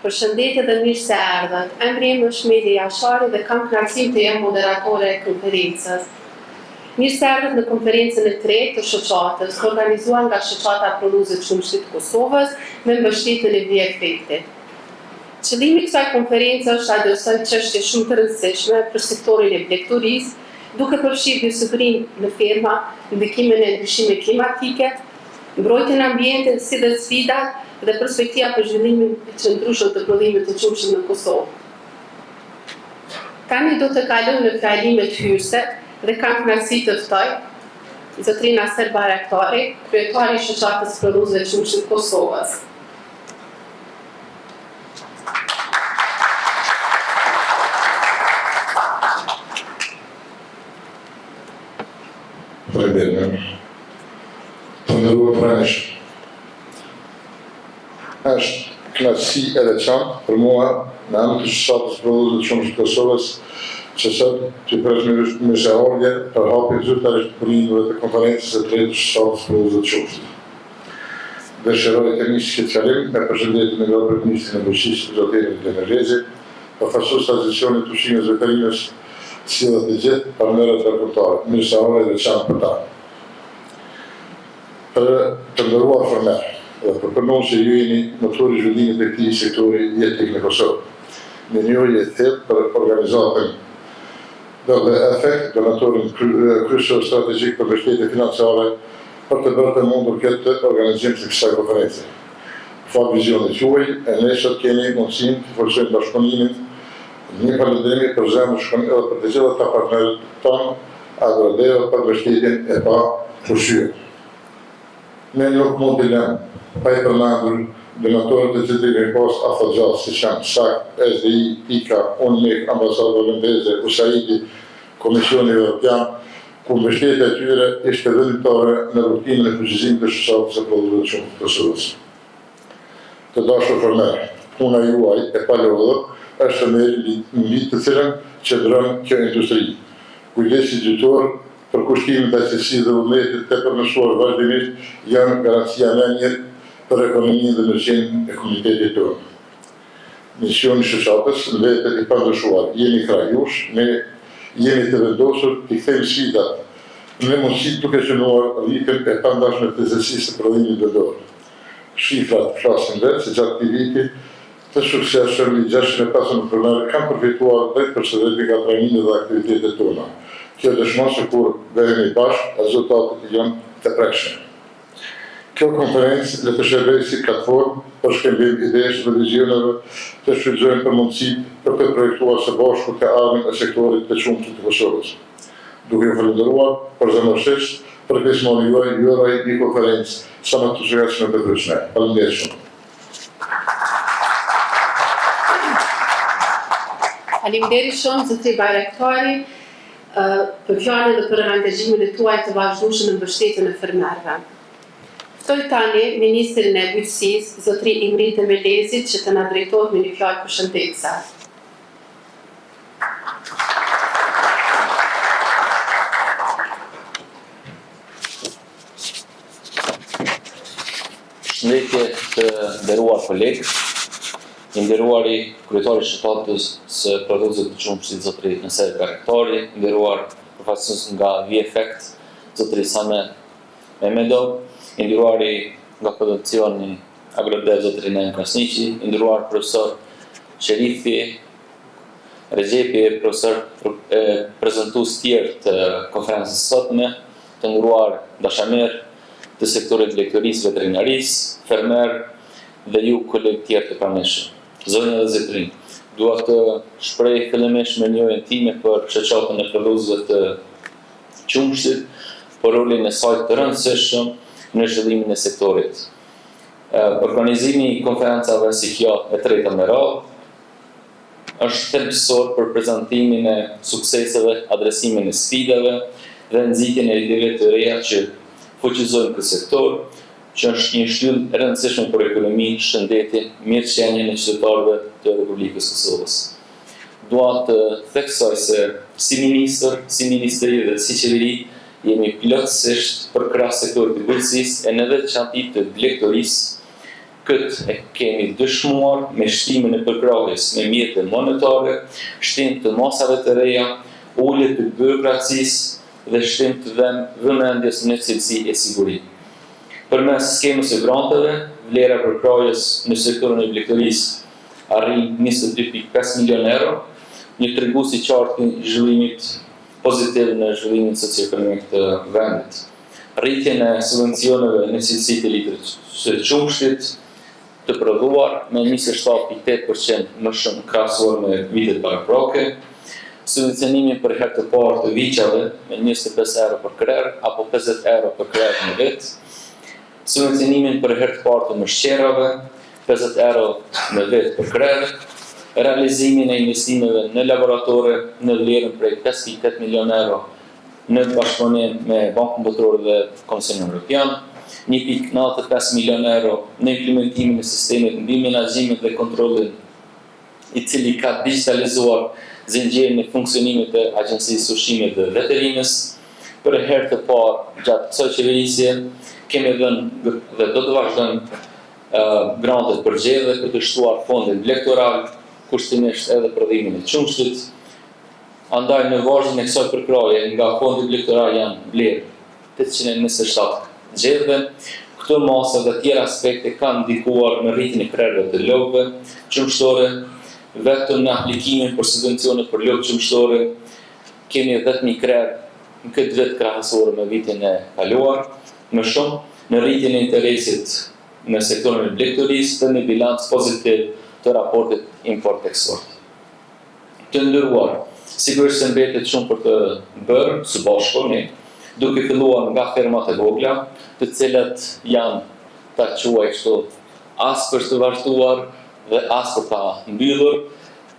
Përshëndetje dhe mirë se erdhët. Emri është Medi Jashari dhe kam kënaqësinë të jem moderatore e konferencës. Mirë se erdhët në konferencën e tretë të shoqatës, organizuar nga Shoqata Prodhuese të Qumshtit të Kosovës me mbështetjen e VFT-it. Qëllimi i kësaj konferencë është adresoj çështje shumë të rëndësishme për sektorin e blegturisë, duke përfshirë biosigurinë në ferma, ndikimin e ndryshimeve klimatike, mbrojtjen e ambientit si dhe sfidat dhe perspektiva për zhvillimin e qëndrueshëm të prodhimit të qumshit në Kosovë. Tani do të kaloj në fjalimet hyrëse dhe kam kënaqësi të ftoj zotrinë Aser Bayraktari, kryetari i Shoqatës Prodhuese të Qumshit të Kosovës. Të nderuar pranësh, është kënaqësi e veçantë për mua në emër të Shoqatës Prodhuese të Qumshit të Kosovës që sot të prezentoj mesazhe për hapjen zyrtare të punimeve të konferencës së tretë të Shoqatës Prodhuese të Qumshit. Dëshiroj të nisë këtë fjalim me përshëndetjen e Njohur Ministrit e Bujqësisë zotin Demirrezi, përfaqësues të Asociacionit të Ushqimit dhe Veterinës, si dhe të gjithë partnerët raportorë, mirëseardhje dhe veçantë për ta. Për të nderuar fermerë dhe për përmendur se ju jeni motori i zhvillimit të këtij sektori jetik në Kosovë. Në njëri e thellë për organizatën dhe efekt donatorin kryesor strategjik për mbështetje financiare për të bërë të mundur këtë organizim të kësaj konference. Fa vizionit juaj, e ne sot kemi mundësinë të forcojmë bashkëpunimin. Një falëndërimi për zemër shkon edhe për të gjithë ata partnerët tonë, agrodeo për mbështetjen e pa kushyer. Ne nuk mund të lëmë pa i përmendur donatorët e cilëve kemi pas afatgjatë si janë SAK, SDI, ICA, UNMIK, Ambasadë Holandeze, USAID, Komisioni Evropian, ku mbështetja e tyre ishte vendimtare në rutinën e fuqizimit të Shoqatës së Prodhuese të Kosovës. Të dashur fermerë, puna juaj e palodhur është mbi të cilën qëndron kjo industri. Kujdesi gjyqtor për kushtimin e cilësisë dhe vullnetit të përmirësuar vazhdimisht janë garancia më e mirë për ekonominë dhe mirësinë e komunitetit tonë. Misioni i shoqatës vetë i pandryshuar, jemi krajush, ne jemi të vendosur të kthejmë sfidat në mundësi duke qenuar rritjen e pandashme të cilësisë së prodhimit vendor. Shifrat flasin vetë se gjatë këtij viti të suksesshëm i 650 fermerë kanë përfituar 10% nga trajnimi dhe aktivitetet tona. Kjo dëshmon se kur bëhemi bashkë, rezultatet janë të prekshme. Kjo konferencë le të shërbejë si platformë për shkëmbim idesh dhe vizioneve të shfrytëzojmë për mundësi për të projektuar së bashku të ardhmen e sektorit të qumshtit të Kosovës. Duke ju falendëruar përzemërsisht për pjesëmarrjen juaj, ju uroj një konferencë sa më të suksesshme të pritshme. Faleminderit shumë. Faleminderit shumë zotri Bayraktari për fjalën dhe për angazhimin e tuaj të vazhdueshëm në mbështetjen e fermerëve. Ftoj tani Ministrin e Bujqësisë, zotri Imrit Demirrezit, që të na drejtohet me një fjalë përshëndetëse. Përshëndetje të nderuar kolegë, i nderuari kryetari i Shoqatës së Prodhuese të Qumshtit zotri Aser Bayraktari, i nderuar përfaqësues nga VFT zotri Same Mehmedov, i nderuari nga Federacioni Agrodev zotri Naim Krasniqi, i nderuar profesor Sherifi Rexhepi, profesor prezantues tjerë të konferencës sotme, të nderuar dashamirë të sektorit lektorisë, veterinarisë, fermerë dhe ju kolegë tjerë të pranishëm. zonja dhe zotërin. Dua të shpreh fillimisht mirënjohjen time për shoqatën e prodhuesve të qumshtit, për rolin e saj të rëndësishëm në zhvillimin e sektorit. Organizimi i konferencave si kjo e treta me radhë është thelbësor për prezantimin e sukseseve, adresimin e sfidave dhe nxitjen e ideve të reja që fuqizojnë këtë sektor, që është një shtyllë e rëndësishme për ekonominë, shëndetin, mirëqenien e qytetarëve të Republikës Kosovës. Dua të theksoj se si ministër, si ministri dhe si qeveri jemi plotësisht përkrah sektorit të bujqësisë e në veçantë të blegtorisë. Këtë e kemi dëshmuar me shtimin e përkrahjes me mjete monetare, shtim të masave të reja, ulje të byrokracisë dhe shtim të vëmendjes në cilësi e sigurisë. Përmes skemës e granteve, vlera përkrahjes në sektorin e blegtorisë arrin 22.5 milion euro, një tregues i qartë i zhvillimit pozitiv në zhvillimin socioekonomik të vendit. Rritjen e subvencioneve në cilësi të litrit së qumshtit të prodhuar me 27.8% më shumë krahasuar me vitet paraprake, subvencionimin për herë të parë të viçave me 25 euro për krerë apo 50 euro për krerë në vit, subvencionimin për herë të parë të mëshqerave, 50 euro në vit për krerë, realizimin e investimeve në laboratore në vlerën prej 5.8 milion euro në bashkëpunim me Bankën Botërore dhe Komisionin Evropian, 1.95 milion euro në implementimin e sistemit mbi menaxhimin dhe kontrollin, i cili ka digitalizuar zinxhirin e funksionimit të Agjencisë Ushqimit dhe Veterinës. Për herë të parë gjatë kësaj qeverisje kemi dhënë dhe do të vazhdojmë grante për përgjithëse për të shtuar fondin blegtoral, kushtimisht edhe prodhimin e qumshtit. Andaj në vazhdim e kësaj përkrahje nga fondi blegtoral janë blerë 827 gjethëve. Këto masa dhe tjera aspekte kanë ndikuar në rritjen e krerëve të lopëve qumshtore, vetëm në aplikimin për subvencione për lopë qumshtore kemi 10.000 krerë në këtë vit krahasuar me vitin e kaluar, më shumë në rritjen e interesit në sektorin e blegtorisë dhe në bilanc pozitiv të raportit import-eksport. Të nderuar, sigurisht se mbetet shumë për të bërë së bashku ne, duke filluar nga fermat e vogla, të cilat janë ta quaj kështu as për të vazhduar dhe as për ta mbyllur.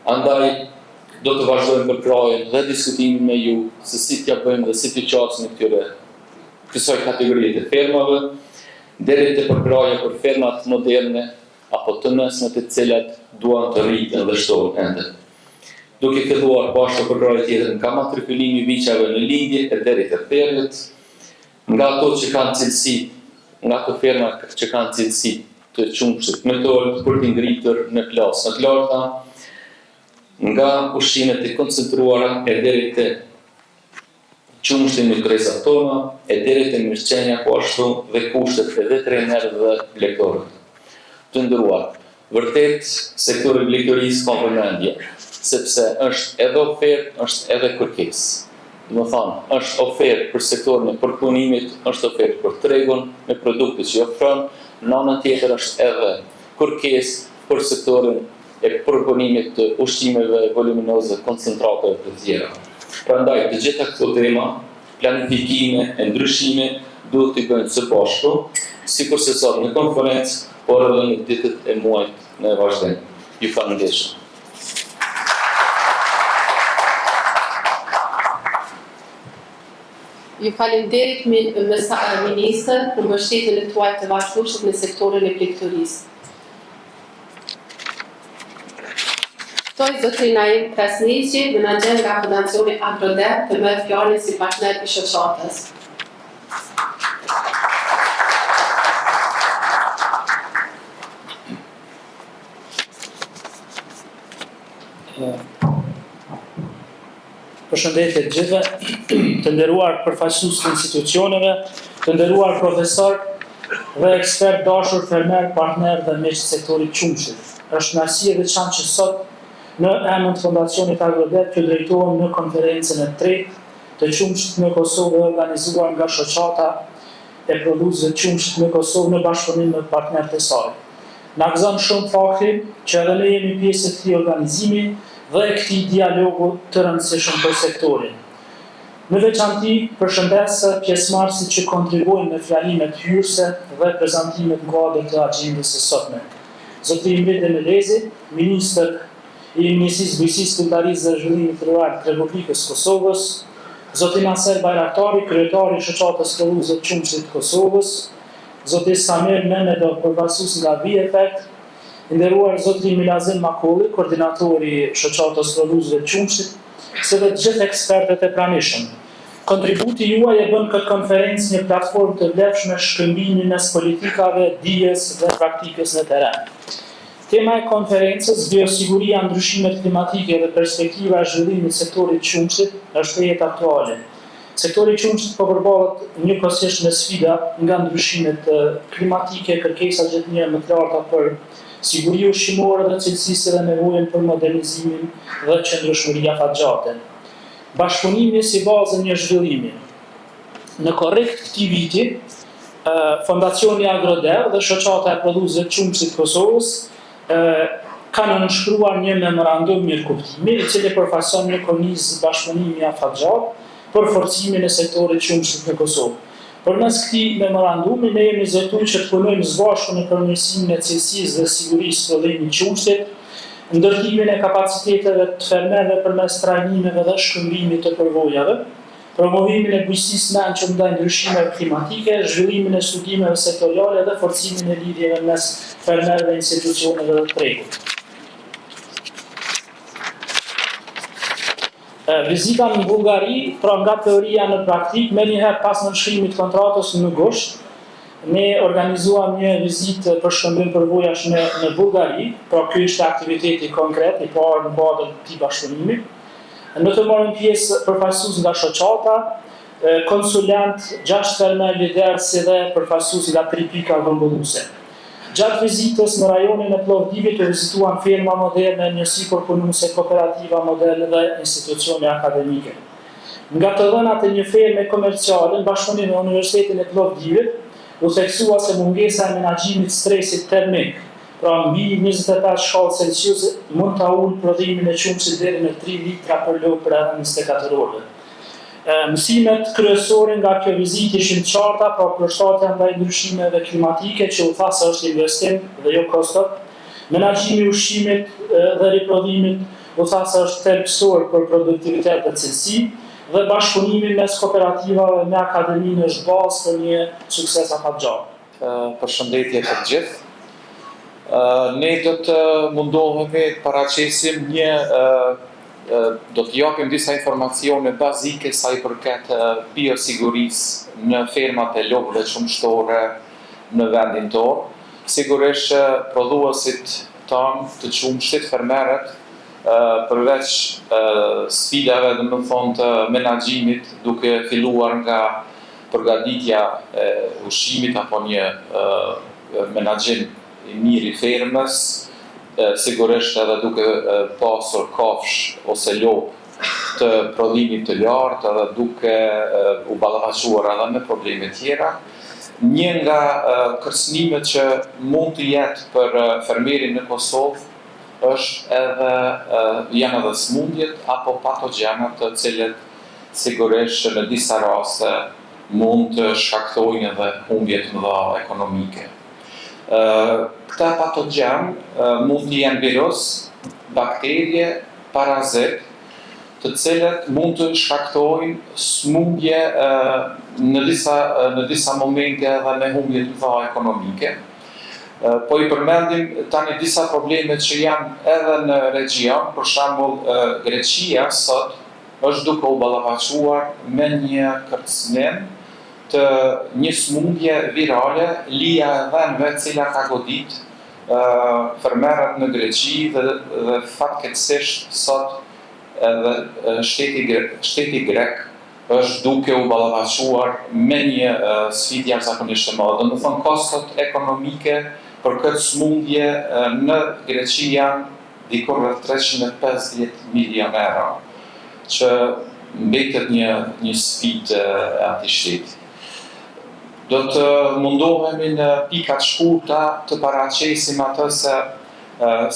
Andaj do të vazhdojmë përkrahjen dhe diskutimin me ju se si t'ja bëjmë dhe si t'i qasim kësaj kategorie të fermave, deri te përkrahja për fermat moderne apo të mesme të cilat duan të rriten dhe shtohen ende. Duke filluar bashkë përkrahje tjetër nga matrikulimi i viçave në lindje e deri te therrjet, nga ato që kanë cilësi, nga ato ferma që kanë cilësi të qumshtit metodë për të ngritur në klasë të larta, nga ushqimet e koncentruara e deri te qumshti në krizat tona, e deri te mirëqenia po ashtu dhe kushtet e veterinerëve dhe blegtorëve. Të nderuar, vërtet sektori i blegtorisë ka vëmendje, sepse është edhe ofertë, është edhe kërkesë. Do të thonë, është ofertë për sektorin e përpunimit, është ofertë për tregun me produkte që ofron, në anën tjetër është edhe kërkesë për sektorin e përpunimit të ushqimeve voluminoze, koncentratave të tjera. Prandaj të gjitha këto tema, planifikime e ndryshime duhet të bëjnë së bashku, sikur se sot në konferencë, por edhe në ditët e muajit në vazhdim. Ju falenderoj. Ju falenderit ministër për mbështetjen e tuaj të vazhdueshme në sektorin e blegtorisë. Ftoj zotrin Naim Krasniqi, menaxher nga Fondacioni Agrodet, të merr fjalën si partner i shoqatës. Përshëndetje të gjithëve, të nderuar përfaqësues të institucioneve, të nderuar profesor dhe ekspert dashur, fermer, partner dhe miq të sektorit qumshit. Është kënaqësi e veçantë që sot në emër të Fondacionit Agrodet të drejtohem në konferencën e tretë të qumshit në Kosovë organizuar nga shoqata e prodhuesve të qumshit në Kosovë në bashkëpunim me partnerët e saj. Na gëzon shumë fakti që edhe ne jemi pjesë e këtij organizimi dhe e këtij dialogu të rëndësishëm për sektorin. Në veçanti, përshëndes pjesëmarrësit që kontribuojnë me fjalimet hyrëse dhe prezantimet në kuadër të agjendës së sotme. Zotri Imrit Demelezi, Ministër i Ministrisë Bujqësisë, Kulturisë dhe Zhvillimit Rural të Republikës Kosovës, Zotri Naser Bajraktari, Kryetari i Shoqatës Prodhuese të Qumshit të Kosovës, Zotri Samir Mehmedov, përfaqësues nga VFECT, i nderuar Zotri Milazim Makolli, koordinatori i Shoqatës Prodhuesve të Qumshit, se dhe të gjithë ekspertët e pranishëm. Kontributi juaj e bën këtë konferencë një platformë të vlefshme shkëmbimi mes politikave, dijes dhe praktikës në terren. Tema e konferencës, biosiguria, ndryshimet klimatike dhe perspektiva e zhvillimit sektorit qumshit, është jetë aktuale. Sektori qumshit po përballet njëkohësisht me sfida nga ndryshimet klimatike, kërkesa gjithnjë më të larta për siguri ushqimore dhe cilësisë dhe nevojën për modernizimin dhe qëndrueshmëri afatgjate. Bashkëpunimi si bazë një zhvillimi. Në korrekt këtij viti, Fondacioni Agrodev dhe Shoqata e Prodhuesve të Qumshit të Kosovës kanë nënshkruar një memorandum mirëkuptimi, i cili përfaqëson një kornizë bashkëpunimi afatgjat për forcimin e sektorit qumshit në Kosovë. Përmes këtij memorandumi ne jemi zgjuar që të punojmë së bashku në përmirësimin e cilësisë dhe sigurisë së prodhimit qumshit, ndërtimin e kapaciteteve të fermerëve përmes trajnimeve dhe shkëmbimit të përvojave, promovimin e bujqësisë mençur ndaj ndryshimeve klimatike, zhvillimin e studimeve sektoriale dhe forcimin e lidhjeve mes fermerëve, institucioneve dhe tregut. Vizita në Bullgari, pra nga teoria në praktik, me njëherë pas nënshkrimit kontratës në gusht, ne organizuam një vizitë për shkëmbim përvojash në Bullgari, pra ky ishte aktiviteti konkret i parë në bazë të këtij bashkëpunimi. Në të morën pjesë përfaqësues nga shoqata, konsulent, 6 fermer lider si dhe përfaqësues nga 3 pika vëmbulluese. Gjatë vizitës në rajonin e Plovdivit u vizituan firma moderne, njësi përpunuese, kooperativa moderne dhe institucione akademike. Nga të dhënat e një firme komerciale në bashkëpunim me Universitetin e Plovdivit, u theksua se mungesa e menaxhimit stresit termik, pra mbi 25 shkallë Celsius, mund ta ulë prodhimin e qumshit deri në 3 litra për lopë për edhe 24 orë. Mësimet kryesore nga kjo vizitë ishin të qarta, pra përshtatja ndaj ndryshimeve klimatike që u tha se është investim dhe jo kostot, menaxhimi i ushqimit dhe riprodhimit u tha se është thelbësor për produktivitet dhe cilësi, dhe bashkëpunimi mes kooperativave me akademinë është bazë për një sukses afatgjat. Përshëndetje për gjithë. Ne do të mundohemi të paraqesim do të japim disa informacione bazike sa i përket biosigurisë në fermat e lopëve qumshtore në vendin tonë. Sigurisht prodhuesit tanë të qumshtit, fermerët, përveç sfidave të menaxhimit, duke filluar nga përgatitja e ushqimit apo një menaxhim i mirë i fermës, sigurisht edhe duke pasur kafsh ose lopë të prodhimit të lartë, edhe duke u ballafaquar edhe me probleme tjera. Një nga kërcënimet që mund të jetë për fermerin në Kosovë janë edhe smundjet apo patogjenat, të cilët sigurisht në disa raste mund të shkaktojnë edhe humbje të mëdha ekonomike. Këta patogjen mund të jenë virus, bakterje, parazit, të cilët mund të shkaktojnë smundje në disa momente edhe me humbje të mëdha ekonomike. Po i përmendim tani disa probleme që janë edhe në regjion, për shembull Greqia sot është duke u ballafaquar me një kërcënim të një smundje virale, Lija e Dhenve, cila ka godit fermerët në Greqi dhe fatkeqësisht sot edhe shteti grek është duke u ballafaquar me një sfidë jashtëzakonisht të madhe. Domethënë kostot ekonomike për këtë smundje në Greqi janë dikur rreth 350 milion euro, që mbetet një sfidë e atij shteti. Do të mundohemi në pikat shkurta të paraqesim atë se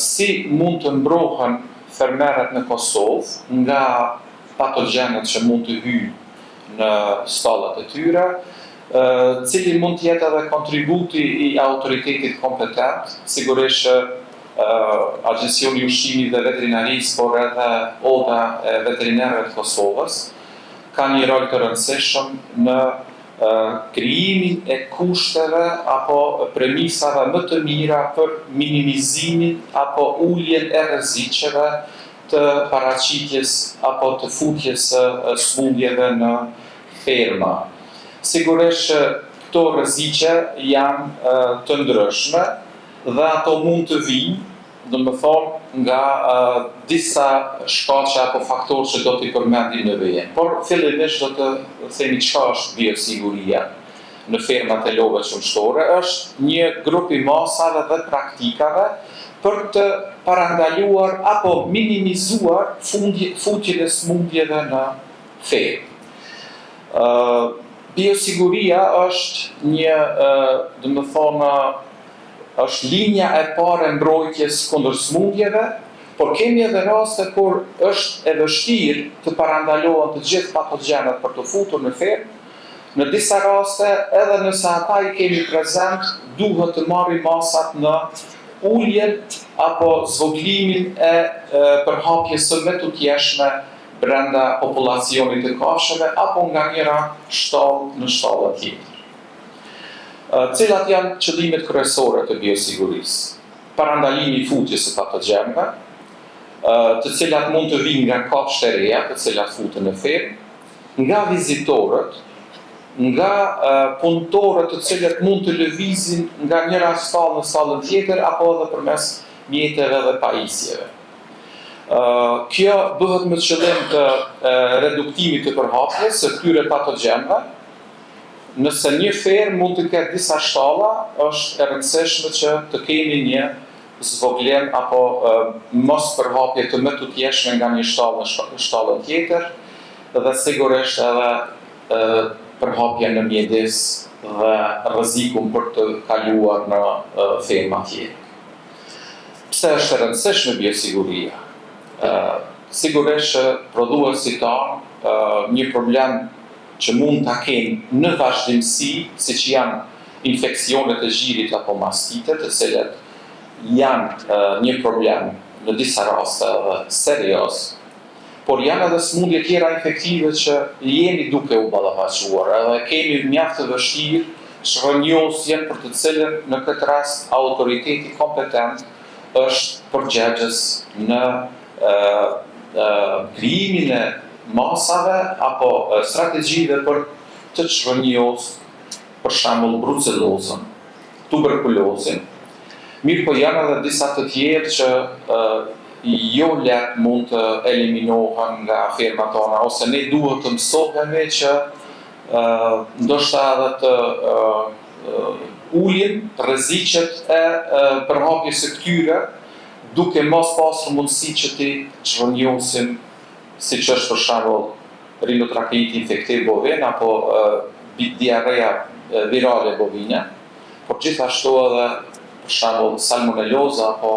si mund të mbrohen fermerët në Kosovë nga patogjenët që mund të hyjnë në stallat e tyre, cili mund të jetë edhe kontributi i autoritetit kompetent, sigurisht Agjencioni i Ushqimit dhe Veterinarisë, por edhe Oda e Veterinerëve të Kosovës, ka një rol të rëndësishëm në krijimin e kushteve apo premisave më të mira për minimizimin apo uljen e rreziqeve të paraqitjes apo të futjes së smundjeve në ferma. Sigurisht këto rreziqe janë të ndryshme dhe ato mund të vinë, domethënë nga disa shkaqe apo faktorë që do t'i përmendim në vijim. Por fillimisht do të themi çfarë është biosiguria në fermat e lopëve qumshtore. Është një grup i masave dhe praktikave për të parandaluar apo minimizuar futjen e smundjeve në fermë. Biosiguria është një, domethënë, është linja e parë e mbrojtjes kundër smundjeve, por kemi edhe raste kur është e vështirë të parandalohen të gjithë patogjenët për të futur në fermë. Në disa raste, edhe nëse ata i kemi prezent, duhet të marrim masat në uljen apo zvoglimin e përhapjes së metutjeshme brenda populacionit të kafshëve apo nga njëra shtallë në shtallë tjetër. Cilat janë qëllimet kryesore të biosigurisë? Parandalimi i futjes së patogjenëve, të cilat mund të vinë nga kafshë të reja, të cilat futen në fermë, nga vizitorët, nga punëtorët të cilët mund të lëvizin nga njëra stallë në stallën tjetër apo edhe përmes mjeteve dhe pajisjeve. Kjo bëhet me qëllim të reduktimit të përhapjes së këtyre patogjenëve. Nëse një fermë mund të ketë disa shtalla, është e rëndësishme që të kemi një zvoglim apo mos përhapje të metutjeshme nga një shtallë në shtallën tjetër dhe sigurisht edhe përhapje në mjedis dhe rrezikun për të kaluar në ferma tjetër. Pse është e rëndësishme biosiguria? Sigurisht prodhuesit tanë një problem që mund ta kenë në vazhdimsi, siç janë infeksionet e gjirit apo mastitet, të cilat janë një problem në disa raste edhe serioz, por janë edhe smundje tjera infektive që jemi duke u ballafaquar, edhe kemi mjaft të vështirë shërnjosjen për të cilën në këtë rast autoriteti kompetent është përgjegjës në krijimin e masave apo strategjive për të shërnjosur, për shembull brucelozën, tuberkulozën. Mirë po janë edhe disa të tjerë që jo lehtë mund të eliminohen nga fermat tona, ose ne duhet të mësohemi që ndoshta edhe të ulin rreziqet e përhapjes së këtyre, duke mos pasur mundësi që ti shërnjosim, siç është për shembull rinotrakeiti infektiv bovin apo diarrea virale bovine, por gjithashtu edhe për shembull salmonelloza apo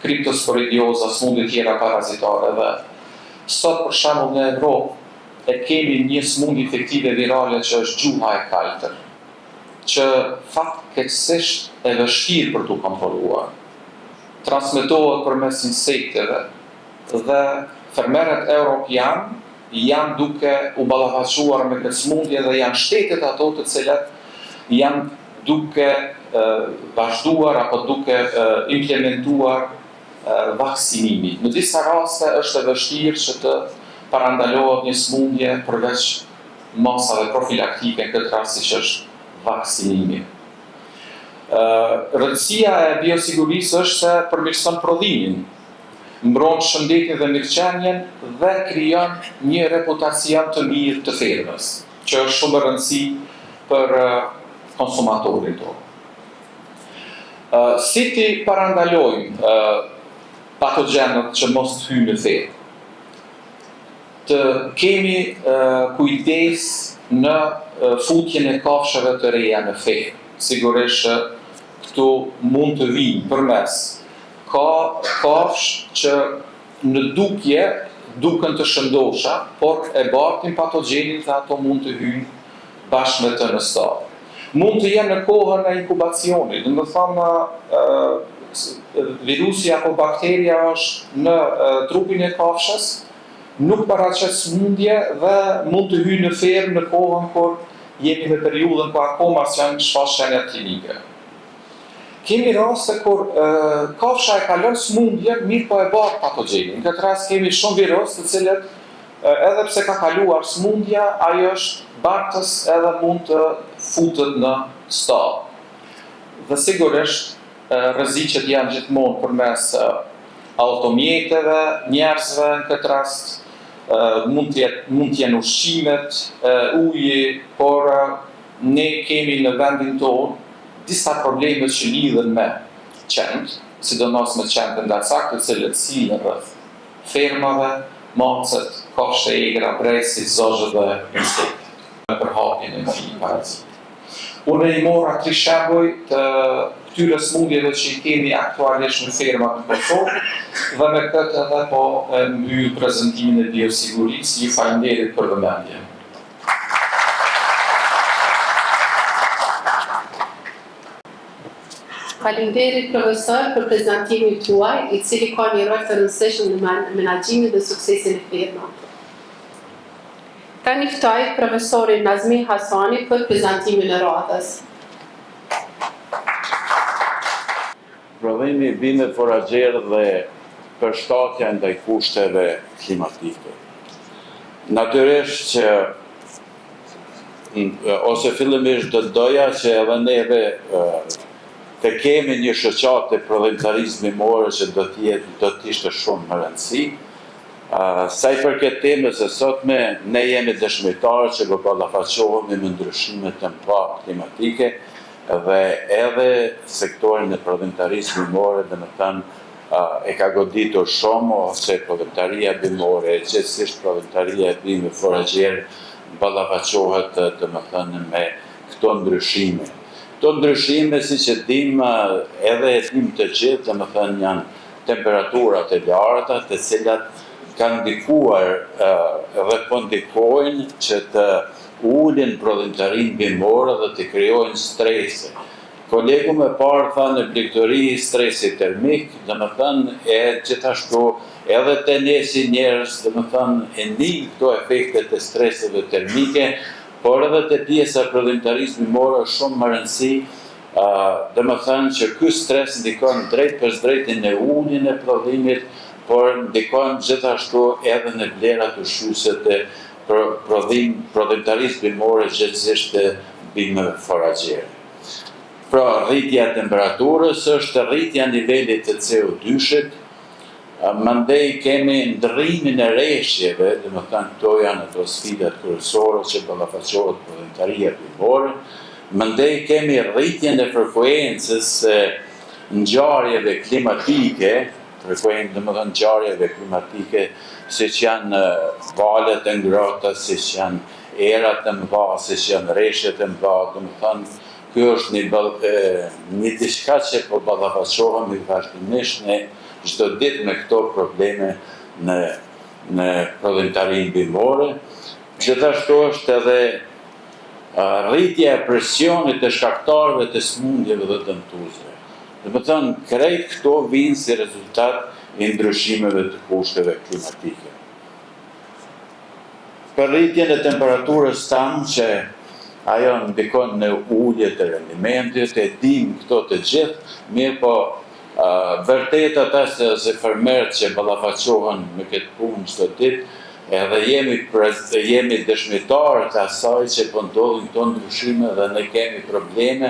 kriptosporidioza, smundje tjera parazitare. Dhe sot për shembull në Evropë e kemi një smundje infektive virale që është gjuha e kaltër, që fatkeqësisht e vështirë për t'u kontrolluar. Transmetohet përmes insekteve dhe fermerët evropian janë duke u ballafaquar me këtë smundje dhe janë shtetet ato të cilat janë duke vazhduar apo duke implementuar vaksinimin. Në disa raste është e vështirë që të parandalohet një smundje përveç masave profilaktike, në këtë rast siç është vaksinimi. Rëndësia e biosigurisë është se përmirëson prodhimin, mbron shëndetin dhe mirëqenien dhe krijon një reputacion të mirë të fermës, që është shumë e rëndësishme për konsumatorin tonë. Si ti parandalojmë patogjenët që mos të hyjnë në fermë? Të kemi kujdes në futjen e kafshëve të reja në fermë. Sigurisht që këtu mund të vinë përmes ka kafshë që në dukje duken të shëndosha, por e bartin patogjenin dhe ato mund të hyjnë bashkë me të në stadë. Mund të jenë në kohën e inkubacionit, dhe më thamë virusi apo bakteria është në trupin e kafshës, nuk paraqet smundje dhe mund të hyjë në fermë në kohën kur jemi në periudhën ku akoma s'janë shfaq shenjat klinike. Kemi raste kur kafsha e kalon smundje, mirë po e bart patogjenin. Në këtë rast kemi shumë virus të cilët edhe pse ka kaluar smundja, ajo është bartës edhe mund të futet në stadë. Dhe sigurisht rreziqet janë gjithmonë përmes automjeteve, njerëzve në këtë rast, mund të jenë ushqimet, uji, por ne kemi në vendin tonë disa probleme që lidhen me qenë, sidomos me qenë të ndacaktë të cilët sillen rreth fermave, macet, kafshë e egra, bresi, zogjet dhe insektet në përhapjen e këtij paraziti. Unë i mora 3 shembuj të këtyre smundjeve që i kemi aktualisht në fermat në Kosovë dhe me këtë edhe po mbyll prezantimin e biosigurisë. Ju falenderit për vëmendje. Faleminderit profesor për prezantimin tuaj, i cili ka një rol të rëndësishëm në menaxhimin dhe suksesin e firmave. Tani ftoj profesorin Nazmin Hasani për prezantimin e radhës. Prodhimi i bimëve foragjer dhe përshtatja ndaj kushteve klimatike. Natyrisht që ose fillimisht do doja që edhe neve të kemi një shoqatë të prodhimtarizmi more që do t'ishte shumë më rëndësi. Sa i përket temës së sotme, ne jemi dëshmitarë që do ballafaqohemi me ndryshimet të mëdha klimatike dhe edhe sektorin e prodhimtarizmit more, domethënë e ka goditur shumë ose prodhimtaria bimore, gjithsesi prodhimtaria e bimëve foragjer ballafaqohet domethënë me këto ndryshime. Këto ndryshime, siç e dim, edhe e dim të gjithë, domethënë janë temperaturat e larta, të cilat kanë ndikuar dhe po ndikojnë që të ulin prodhimtarinë bimore dhe të krijojnë strese. Kolegu më parë tha në blegtori stresi termik, domethënë e gjithashtu edhe te ne si njerëz, domethënë e ndih këto efektet e streseve termike, por edhe te pjesa e prodhimtarisë bimore është shumë më rëndësi, domethënë që ky stres ndikon drejt për drejtin në uljen e prodhimit, por ndikon gjithashtu edhe në vlerat ushqyese të prodhimtarisë bimore, gjithsesi të bimëve foragjer. Pra, rritja e temperaturës është rritja e nivelit të CO2-shit, mandej kemi ndrrimin e rreshjeve, domethënë këto janë ato sfidat kryesore që ballafaqohet prodhimtaria bimore, mandej kemi rritjen e frekuencës së ngjarjeve klimatike, domethënë ngjarjeve klimatike, siç janë valet e ngrohta, siç janë erat e mëdha, siç janë rreshjet e mëdha, domethënë ky është një diçka që po ballafaqohemi vazhdimisht ne çdo ditë me këto probleme në prodhimtarinë bimore. Gjithashtu është edhe rritja e presionit të shkaktarëve të smundjeve dhe dëmtuesve. Domethënë, krejt këto vinë si rezultat i ndryshimeve të kushteve klimatike. Për rritjen e temperaturës tanë që ajo ndikon në ulje të rendimentit, e dim këto të gjithë, mirë po vërtet ata se fermerët që ballafaqohen me këtë punë çdo ditë, edhe jemi dëshmitarë të asaj që po ndodhin këto ndryshime dhe ne kemi probleme,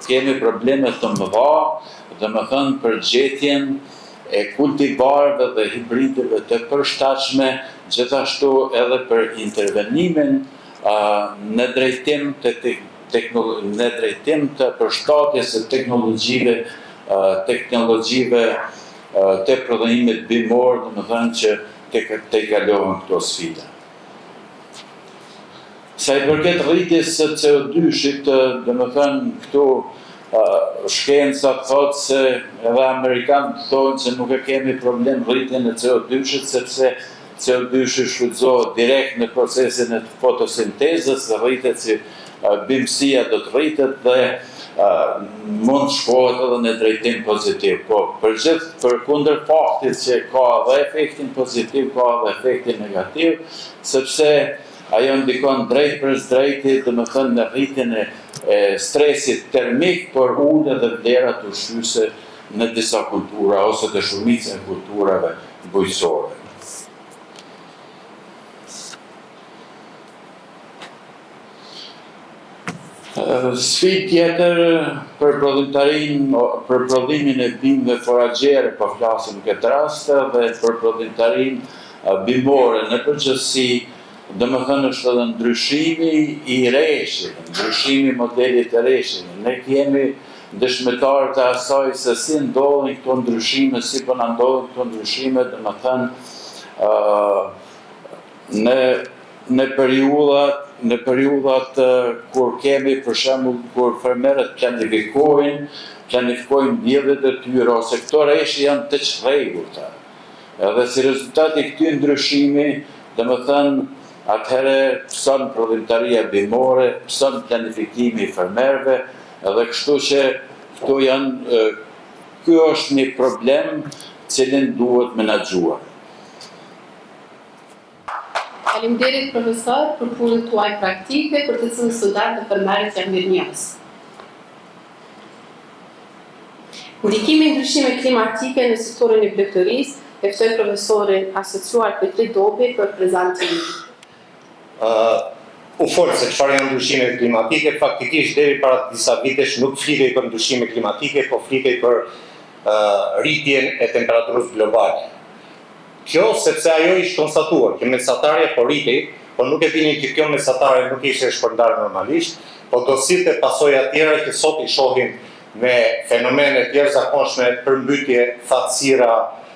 kemi probleme të mëdha, domethënë për gjetjen e kultivarëve dhe hibrideve të përshtatshme, gjithashtu edhe për intervenimin në drejtim të përshtatjes së teknologjive të prodhimit bimor, domethënë që te kalohen këto sfida. Sa I përket rritjes së CO2-shit, domethënë këtu shkenca thotë se edhe amerikanët thonë se nuk e kemi problem rritjen e CO2-shit sepse CO2-shi shfrytëzohet direkt në procesin e fotosintezës, rritet si bimësia do të rritet dhe mund shkohet edhe në drejtim pozitiv. Po, për kundër faktit që ka edhe efektin pozitiv, ka edhe efektin negativ, sepse ajo ndikon drejt për drejti, domethënë në rritjen e stresit termik, por ulje dhe vlerat ushqyese në disa kultura ose të shumicën e kulturave bujqësore. Sfidë tjetër për prodhimin e bimëve foragjiere, po flasim në këtë rast, dhe për prodhimtarinë bimore në përgjithësi, domethënë është edhe ndryshimi I rreshtit, ndryshimi I modelit të rreshtit. Ne jemi dëshmitarë të asaj se si ndodhin këto ndryshime, si po na ndodhin këto ndryshime, domethënë në periudhat kur kemi, për shembull, kur fermerët planifikojnë mbjelljet e tyre, ose këto rreshtë janë të çrregullta. Edhe si rezultat I këtij ndryshimi, domethënë atëherë pëson prodhimtaria bimore, pëson planifikimi I fermerëve, edhe kështu që këto janë, ky është një problem cilin duhet menaxhuar. Faleminderit profesor për punën tuaj praktike, për të cilën studentët dhe fermerët janë mirënjohës. Ndikimi I ndryshimeve klimatike në sektorin e blegëtorisë, e ftoj profesorin asociuar Petri Dobi për prezantimin. U folë se çfarë janë ndryshimet klimatike, faktikisht deri para disa vitesh nuk flitej për ndryshime klimatike, po flitej për rritjen e temperaturës globale. Kjo sepse ajo ishte konstatuar, që mesatarja po rritej, po nuk e dini që kjo mesatarje nuk ishte shpërndarë normalisht, po do sillte pasoja tjera që sot I shohim me fenomene tjerë zakonshme, përmbytje, thatësira,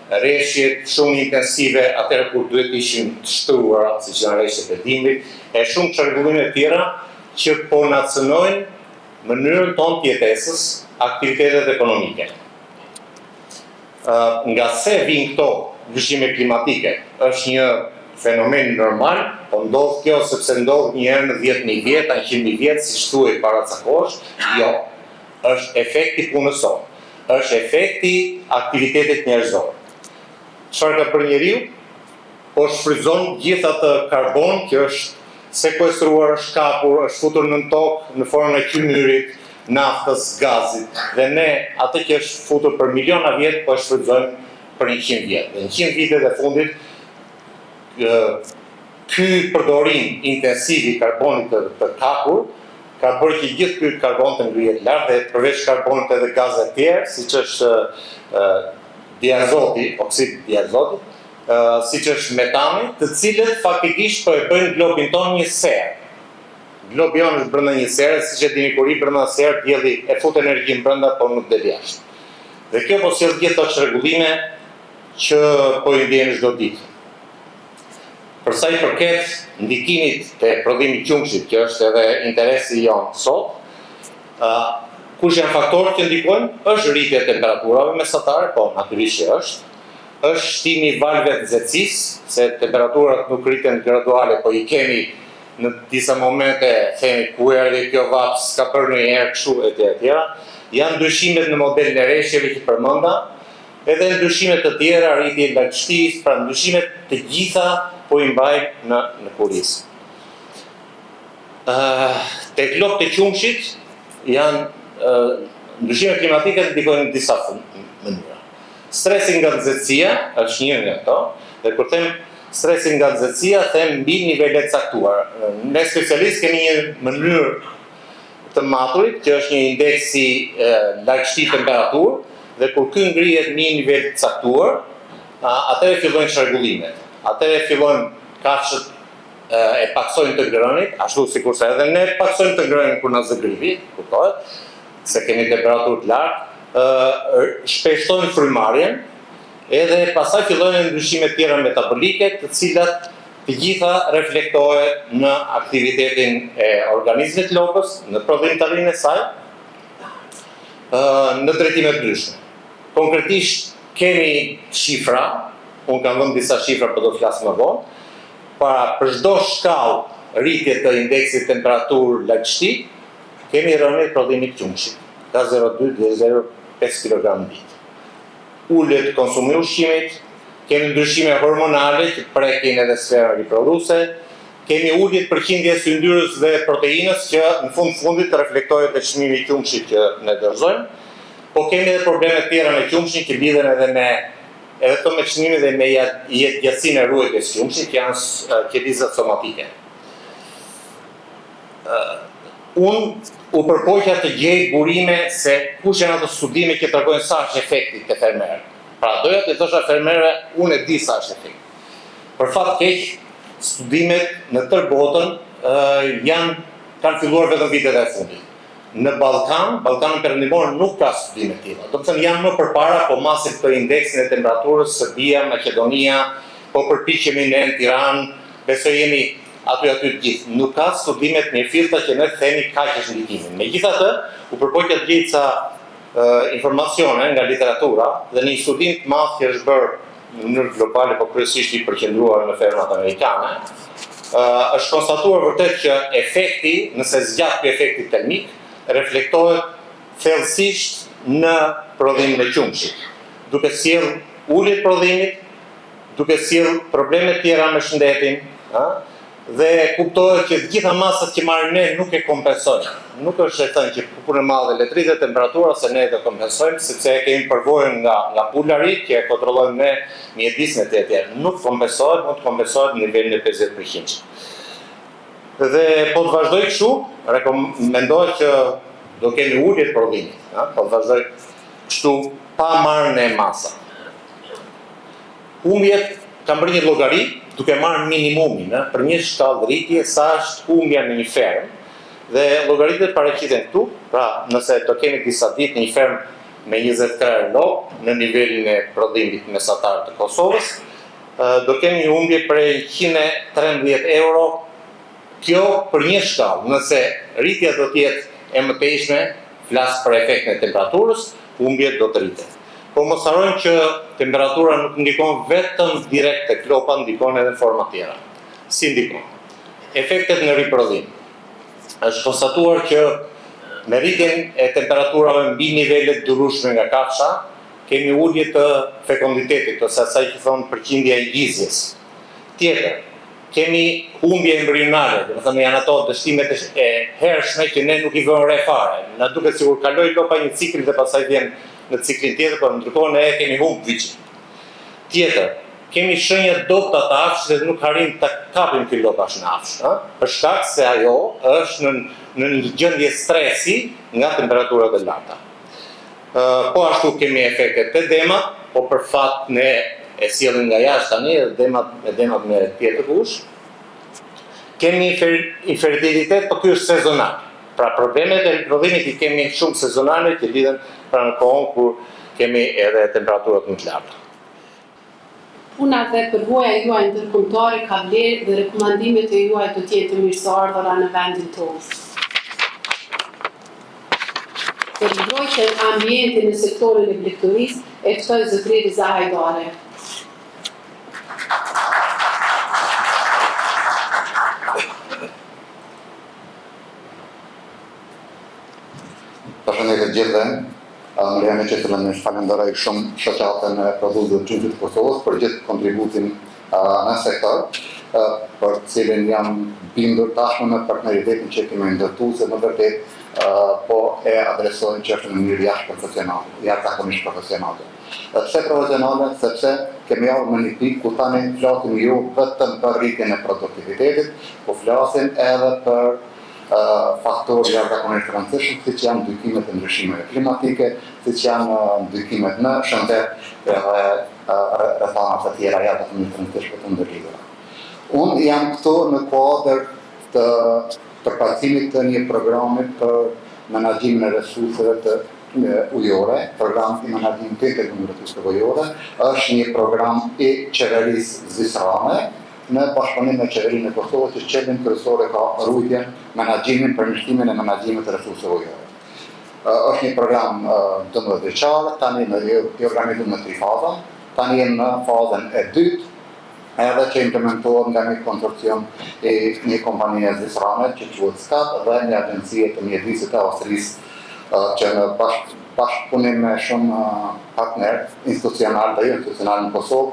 rreshjet shumë intensive, atëherë kur duhet ishin të shtruara, siç janë rreshtet e dimrit, e shumë çrregullime tjera që po na cënojnë mënyrën tonë të jetesës, aktivitetet ekonomike. Nga se vijnë këto ndryshime klimatike, është një fenomen normal, po ndodh kjo sepse ndodh një herë në 10.000 vjet, 100.000 vjet, siç thuhej paracakosh, jo, është efekti punës sonë, është efekti aktivitetit njerëzor. Çfarë ka bërë njeriu? Po shfrytëzon gjithë atë karbon që është sekuestruar, shkapur, është futur në tokë në formën e qymyrit, naftës, gazit, dhe ne atë që është futur për miliona vjet po e shfrytëzojmë për 100 vjet. Në 100 vitet e fundit, ky përdorim intensiv I karbonit të kapur ka bërë që gjithë ky karbon të ngrihet lart dhe përveç karbonit edhe gazet tjerë, siç është diazoti, oksid diazoti, siç është metani, të cilët faktikisht po e bëjnë globin tonë një serë. Globi jonë është brenda një sere, siç e dini kur I brenda serë, dielli e fut energjinë brenda, por nuk del jashtë. Dhe kjo po sjell gjithë ato çrregullime që po I ndjejmë çdo ditë. Për sa I përket ndikimit të prodhimit të qumshit, që është edhe interesi jon sot, kush janë faktorët që ndikojnë? Është rritja e temperaturave mesatare, po natyrisht që është shtimi I valve të nxehtësisë, se temperaturat nuk rriten graduale, po I kemi në disa momente, themi ku erdhi kjo vap, s'ka bërë ndonjëherë kështu etj. Janë ndryshimet në modelin e rreshjeve që përmenda, edhe ndryshimet të tjera, rritje e lagështisë, pra ndryshimet të gjitha po I mbajnë në kurisë. Tek lopët e qumshit janë ndryshimet klimatike ndikojnë në disa mënyra. Stresi nga nxehtësia është një nga ato, dhe kur them stresi nga nxehtësia, them mbi nivele të caktuar. Ne specialistë kemi një mënyrë të maturit, që është një indeks si lagështi temperaturë, dhe kur ky ngrihet në një nivel të caktuar, atëherë fillojnë çrregullimet. Atëherë fillojnë kafshët e paksojnë të ngrënit, ashtu sikurse edhe ne paksojmë të ngrënit kur na zëgrivi, kuptohet, se kemi temperaturë të lartë, shpeshtojnë frymarrjen, edhe pastaj fillojnë ndryshime tjera metabolike, të cilat të gjitha reflektohet në aktivitetin e organizmit lopës, në prodhimtarinë e saj, në drejtime të ndryshme. Konkretisht kemi shifra, unë kam dhënë disa shifra për do flasë më vonë, për çdo shkallë rritje të indeksit temperaturë lagështi, kemi rënje prodhimit qumshit, ka 0,2 dhe 0,5 kg në ditë. Ullët konsumi ushqimit, kemi ndryshime hormonale që prekin edhe sfera riprodhuese, kemi ulljet përqindjes së yndyrës dhe proteinës që në fundit reflektohet te çmimi i qumshit që ne dorëzojmë, po kemi edhe probleme tjera me qumshin që lidhen edhe me çmimin dhe me gjatësinë e ruajtjes së qumshit, që janë qelizat somatike. Unë u përpoqja të gjej burime se kush janë ato studime që tregojnë sa është efekti te fermerët. Pra doja të thosha fermerëve, unë e di sa është efekti. Për fat keq, studimet në tërë botën kanë filluar vetëm vitet e fundit. Në Ballkanën perëndimor nuk ka studime të tilla. Do të thënë janë më përpara, po masin këtë indeksin e temperaturës, Serbia, Maqedonia, po përpiqemi ne në Tiranë, besoj jemi aty të gjithë. Nuk ka studimet në filtra që ne themi kaq është ndikimin. Megjithatë, u përpoqja të gjej ca informacione nga literatura dhe një studim të madh që është bërë në mënyrë globale, po kryesisht i përqendruar në fermat amerikane, është konstatuar vërtet që efekti, nëse zgjat ky efekti termik, reflektohet thellësisht në prodhimin e qumshit, duke sjell ulje të prodhimit, duke sjell probleme të tjera me shëndetin, dhe kuptohet që të gjitha masat që marrim ne nuk e kompensojnë. Nuk është e thënë që punë e madhe le të rritet temperatura se ne do kompensojmë, sepse kemi përvojën nga pulari që e kontrollojmë ne mjedisin e tjetër. Nuk kompensohet, mund të kompensohet në nivelin e 50%. Dhe po të vazhdoj kështu, rekomendohet që do kemi ulje të prodhimit, po të vazhdoj kështu pa marrë ne masa. Humbjet kam bërë një llogari duke marrë minimumin për një shkallë rritje sa është humbja në një fermë dhe llogaritë paraqiten këtu, pra nëse do kemi disa ditë në një fermë me 20 krerë lopë në nivelin e prodhimit mesatar të Kosovës, do kemi një humbje prej 113 euro, kjo për një shkallë. Nëse rritja do të jetë e mëtejshme, flas për efektin e temperaturës, humbjet do të rriten. Po mos harrojmë që temperatura nuk ndikon vetëm direkt te klopa, ndikon edhe në forma tjera. Si ndikon? Efektet në riprodhim. Është konstatuar që me rritjen e temperaturave mbi nivelet durueshme nga kafsha, kemi ulje të fekonditetit, ose asaj që thonë përqindja e gjizjes. Tjetër, kemi humbje embryonale, do të thënë janë ato dështimet e hershme që ne nuk i vëmë re fare. Na duket sikur kaloi lopa një cikël dhe pastaj vjen në ciklin tjetër, por ndërkohë ne kemi humbë viçin. Tjetër, kemi shenja dobta të afshit dhe nuk arrim të kapim ky lopash në afsh, për shkak se ajo është në një gjendje stresi nga temperaturat e larta. Po ashtu kemi efektet të demat, po për fat ne e sjellim nga jashtë tani demat me tjetër kush. Kemi infertilitet, po ky është sezonal. Pra problemet e riprodhimit i kemi shumë sezonale që lidhen pra në kohën kur kemi edhe temperaturat më të larta. Puna dhe përvoja juaj ndërkombëtare ka vlerë dhe rekomandimet e juaj do të jenë të mirëseardhura në vendin tonë. Për mbrojtjen e ambientit në sektorin e blegtorisë, e ftoj zotëri Riza Hajdare. Përshëndetje të gjithëve. Më lejoni që të falenderoj shumë shoqatën e prodhuesve të qumshit të Kosovës për gjithë kontributin në sektor, për cilin jam bindur tashmë në partneritetin që kemi ndërtuar, se në vërtet po e adresojnë çështën në mënyrë jashtëzakonisht profesionale. Pse profesionale? Sepse kemi ardhur në një pikë ku tani flasim jo vetëm për rritjen e produktivitetit, po flasim edhe për faktorë jashtëzakonisht të rëndësishëm, siç janë ndikimet e ndryshimeve klimatike, siç janë ndikimet në shëndet dhe rrethana të tjera jashtëzakonisht të rëndësishme të ndërlidhura. Unë jam këtu në kuadër të përfaqësimit të një programi për menaxhimin e resurseve të ujore, program i menaxhimit të integrumit të resurseve ujore, është një program i qeverisë zvisërane, në bashkëpunim me qeverinë e Kosovës që qëllim kryesor ka rrujtjen, menaxhimin, përmirësimin e menaxhimit të resurseve ujore. Është një program 12 vjeçar, tani i organizuar në 3 faza, tani jemi në fazën e dytë, edhe që implementohet nga një konsorcium e një kompanie zvisrane që quhet SCAT dhe një agjencie të mjedisit e Austrisë që në bashkëpunim me shumë partner institucional dhe jo institucional në Kosovë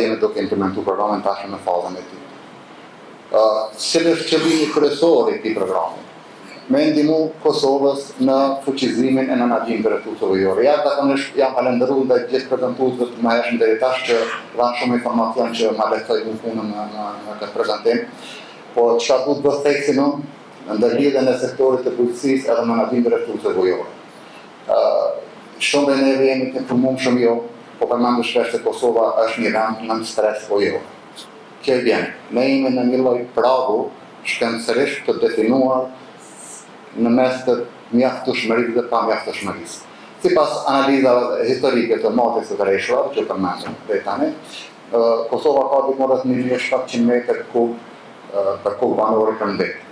jemi duke implementuar programin tashmë në fazën e dytë. Cili është qëllimi kryesor i këtij programi? Me ndihmu Kosovës në fuqizimin e menaxhimit të resurseve ujore. Jashtëzakonisht jam falendëruar dhe gjithë prezantuesve të mëhershëm deri tash që dhanë shumë informacion që ma lehtësoi punën në këtë prezantim. Po çfarë duhet të theksin unë ndër lidhjen e sektorit të bujqësisë edhe menaxhimit të resurseve ujore. Shumë dhe neve jemi të informuar shumë jo, po përmendu shpesh se Kosova është një vend në stres ujor. Kjo vjen. Ne jemi në një lloj pragu shkencërisht të definuar në mes të mjaftueshmërisë dhe pamjaftueshmërisë. Sipas analizave historike të motës së rreshave që përmendëm deri tani, Kosova ka diku rreth 1700 metër kub për kub banor për vjet.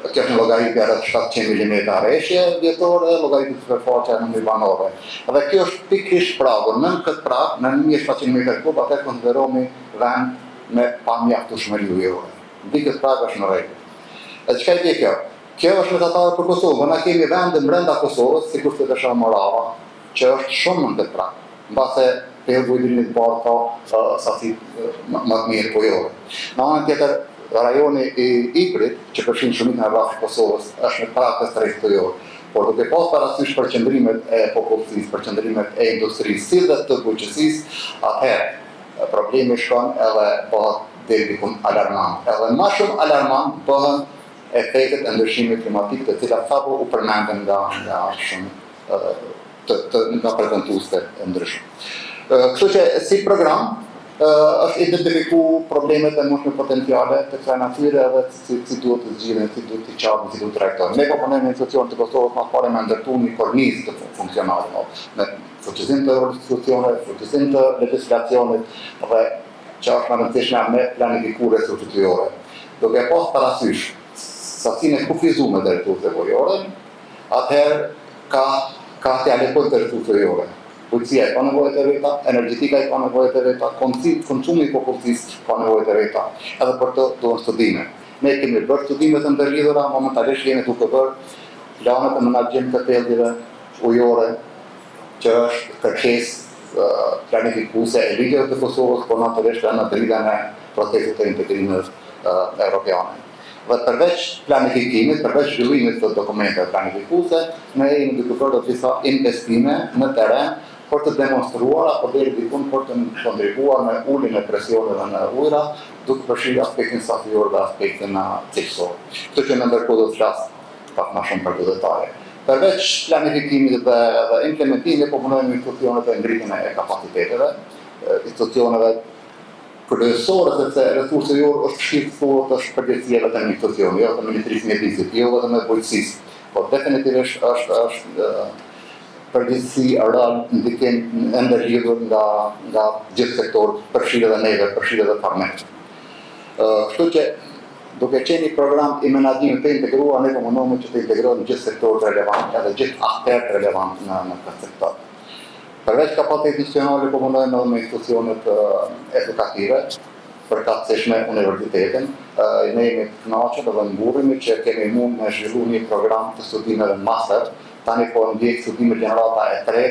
Kjo është një llogaritje rreth 700 mm rreshje vjetore, llogaritje superfaqe në banorëve. Dhe kjo është pikërisht pragu. Në këtë prag, në 1700 metër kub, atë konsiderohemi vend me pamjaftueshmëri ujore. Mbi këtë prag është në rregull. E çka i bie kjo? Kjo është mesatare për Kosovën. Ne kemi vende brenda Kosovës, sikur të Desha Morava, që është shumë në këtë prag. Mbase Perbujdinë të bardh ka sasi më të mirë ujore. Në anën tjetër, rajoni i Iprit, që përfshin shumicën e rrafit të Kosovës, është në prag të stresit ujor. Por duke pas parasysh përqendrimet e popullsisë, përqendrimet e industrisë, si dhe të bujqësisë, atëherë problemi shkon edhe bëhet deri diku alarmant. Edhe më shumë alarmant bëhen efektet e ndryshimit klimatik të cilat sapo u përmendën nga shumë nga prezantuesve të ndryshëm. Kështu që si program është identifiku problemet e mundshme potenciale të kësaj natyre edhe si duhet të zgjidhen, si duhet të çarrin, si duhet të trajtohen. Ne po punojmë në institucionet të Kosovës më parë me ndërtuar një kornizë të funksionale, me fuqizim të institucioneve, fuqizim të legjislacionit dhe që është më rëndësishme me planifikuar resurset ujore. Duke pas parasysh sasinë e kufizuar të resurseve ujore, atëherë ka të alekojë të resurseve ujore. Bujqësia ka nevojë të veta, energjetika ka nevojë të veta, konsumi i popullsisë ka nevojë të veta. Edhe për të duhen studime. Ne kemi bërë studime të ndërlidhura, momentalisht jemi duke bërë planet e menaxhimit të pellive ujore, që është kërkesë planifikuese e ligjeve të Kosovës, por natyrisht në dritën e procesit të integrimit evropian. Dhe përveç planifikimit, përveç zhvillimit të dokumenteve planifikuese, ne jemi duke bërë disa investime në terren për të demonstruar apo deri diku për të kontribuar në uljen e presioneve në ujëra, duke përfshirë aspektin safjor dhe aspektin cilësor. Kështu që në ndërkohë do të flas pak më shumë për detaje. Përveç planifikimit dhe implementimit, po punojmë me institucionet e ngritjen e kapaciteteve, institucioneve kryesore, sepse resursi ujor është shqyrtuar të përgjegjësia vetëm në institucione, jo të Ministrisë së Mjedisit, jo vetëm e bujqësisë, por definitivisht është përgjegjësi real ndikim e ndërlidhur nga gjithë sektorët, përfshirë edhe neve, përfshirë edhe farmet. Kështu që duke qenë një program i menaxhimit të integruar, ne mundohemi që të integrojmë gjithë sektorët relevantë edhe gjithë aktorët relevantë në këtë sektor. Përveç kapacitetit institucionale, po mundohemi edhe me institucionet edukative, përkatësisht me universitetin. Ne jemi të kënaqur dhe mburremi që kemi mund me zhvillu një program të studimeve master. Tani po ndjek studime gjenerata e 3.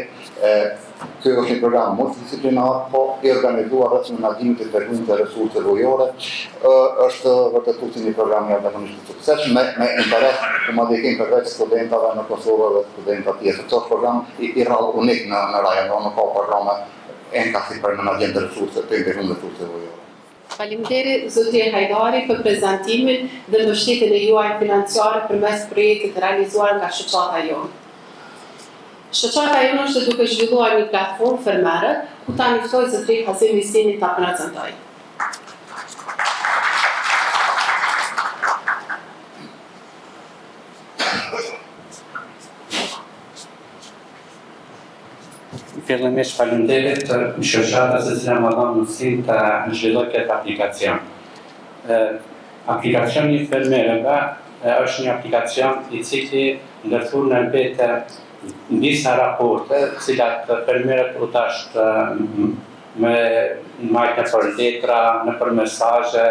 Ky është një program multidisiplinar, po i organizuar rreth menaxhimit të tregumit të resurseve ujore. Është vërtetuar një program i jashtëzakonisht të suksesshëm me interes të madhëkim përveç studentëve në Kosovë dhe studentë tjerë. Kjo është program i rrallë unik në rajon, nuk ka programe enkasi për menaxhim të resurseve të integrumit të resurseve ujore. Faleminderit zoti Hajdari për prezantimin dhe mbështetjen e juaj financiare përmes projektit të realizuar nga shoqata jonë. Shoqata jonë është duke zhvilluar një platformë fermere, ku ta niftoj zotrin Hazim Hisini ta prezantojë. Fillimisht faleminderit shoqatës e cila më dha mundësinë të zhvilloj këtë aplikacion. Aplikacioni i fermerëve është një aplikacion i cili ndërthur në vete disa raporte, të cilat fermerët u tasht me majtë nëpër letra, nëpër mesazhe,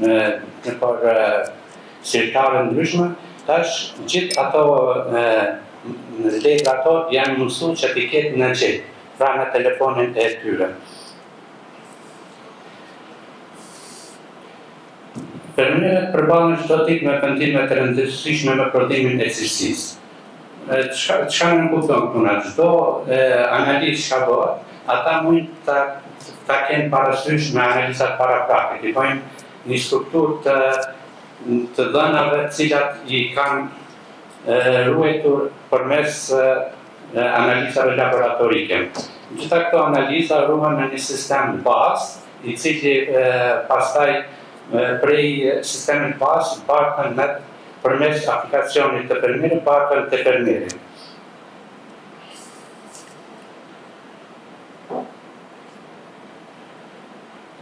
nëpër cirkare ndryshme, tash gjithë ato letra ato janë mësuar që t'i ketë në gjep, pra në telefonin e tyre. Fermerët përballen çdo ditë me pendime të rëndësishme me prodhimin e cilësisë. Çka në kupton puna? Çdo analizë që bëhet, ata mund ta kenë parasysh me analizat paraprake, i bëjnë një strukturë të dhënave të cilat i kanë ruajtur përmes analizave laboratorike. Gjitha këto analiza ruhen në një sistem bazë, i cili pastaj prej sistemit bazë bartën përmes aplikacionit të fermerit bartën të fermerit.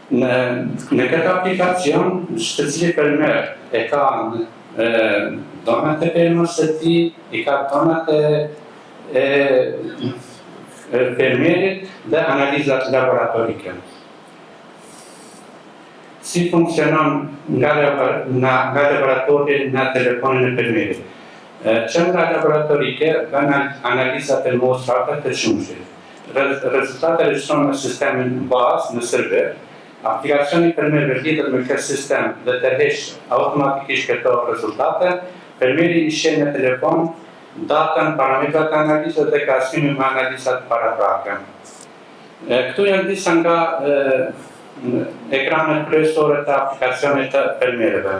Në këtë aplikacion, çdo cili fermer e ka donat e fermës së tij, i ka donat e fermerit dhe analizat laboratorike. Si funksionon nga laboratori në telefonin e fermerit? Qendra laboratorike bën analizat e mostrave të qumshit. Rezultatet regjistrojnë në sistemin bazë në server. Aplikacioni fermerëve lidhet me këtë sistem dhe tërheq automatikisht këto rezultate. Fermeri i sheh në telefon datën, parametrat e analizës dhe krahasimin me analizat paraprake. Këtu janë disa nga ekranet kryesore të aplikacionit të fermerëve.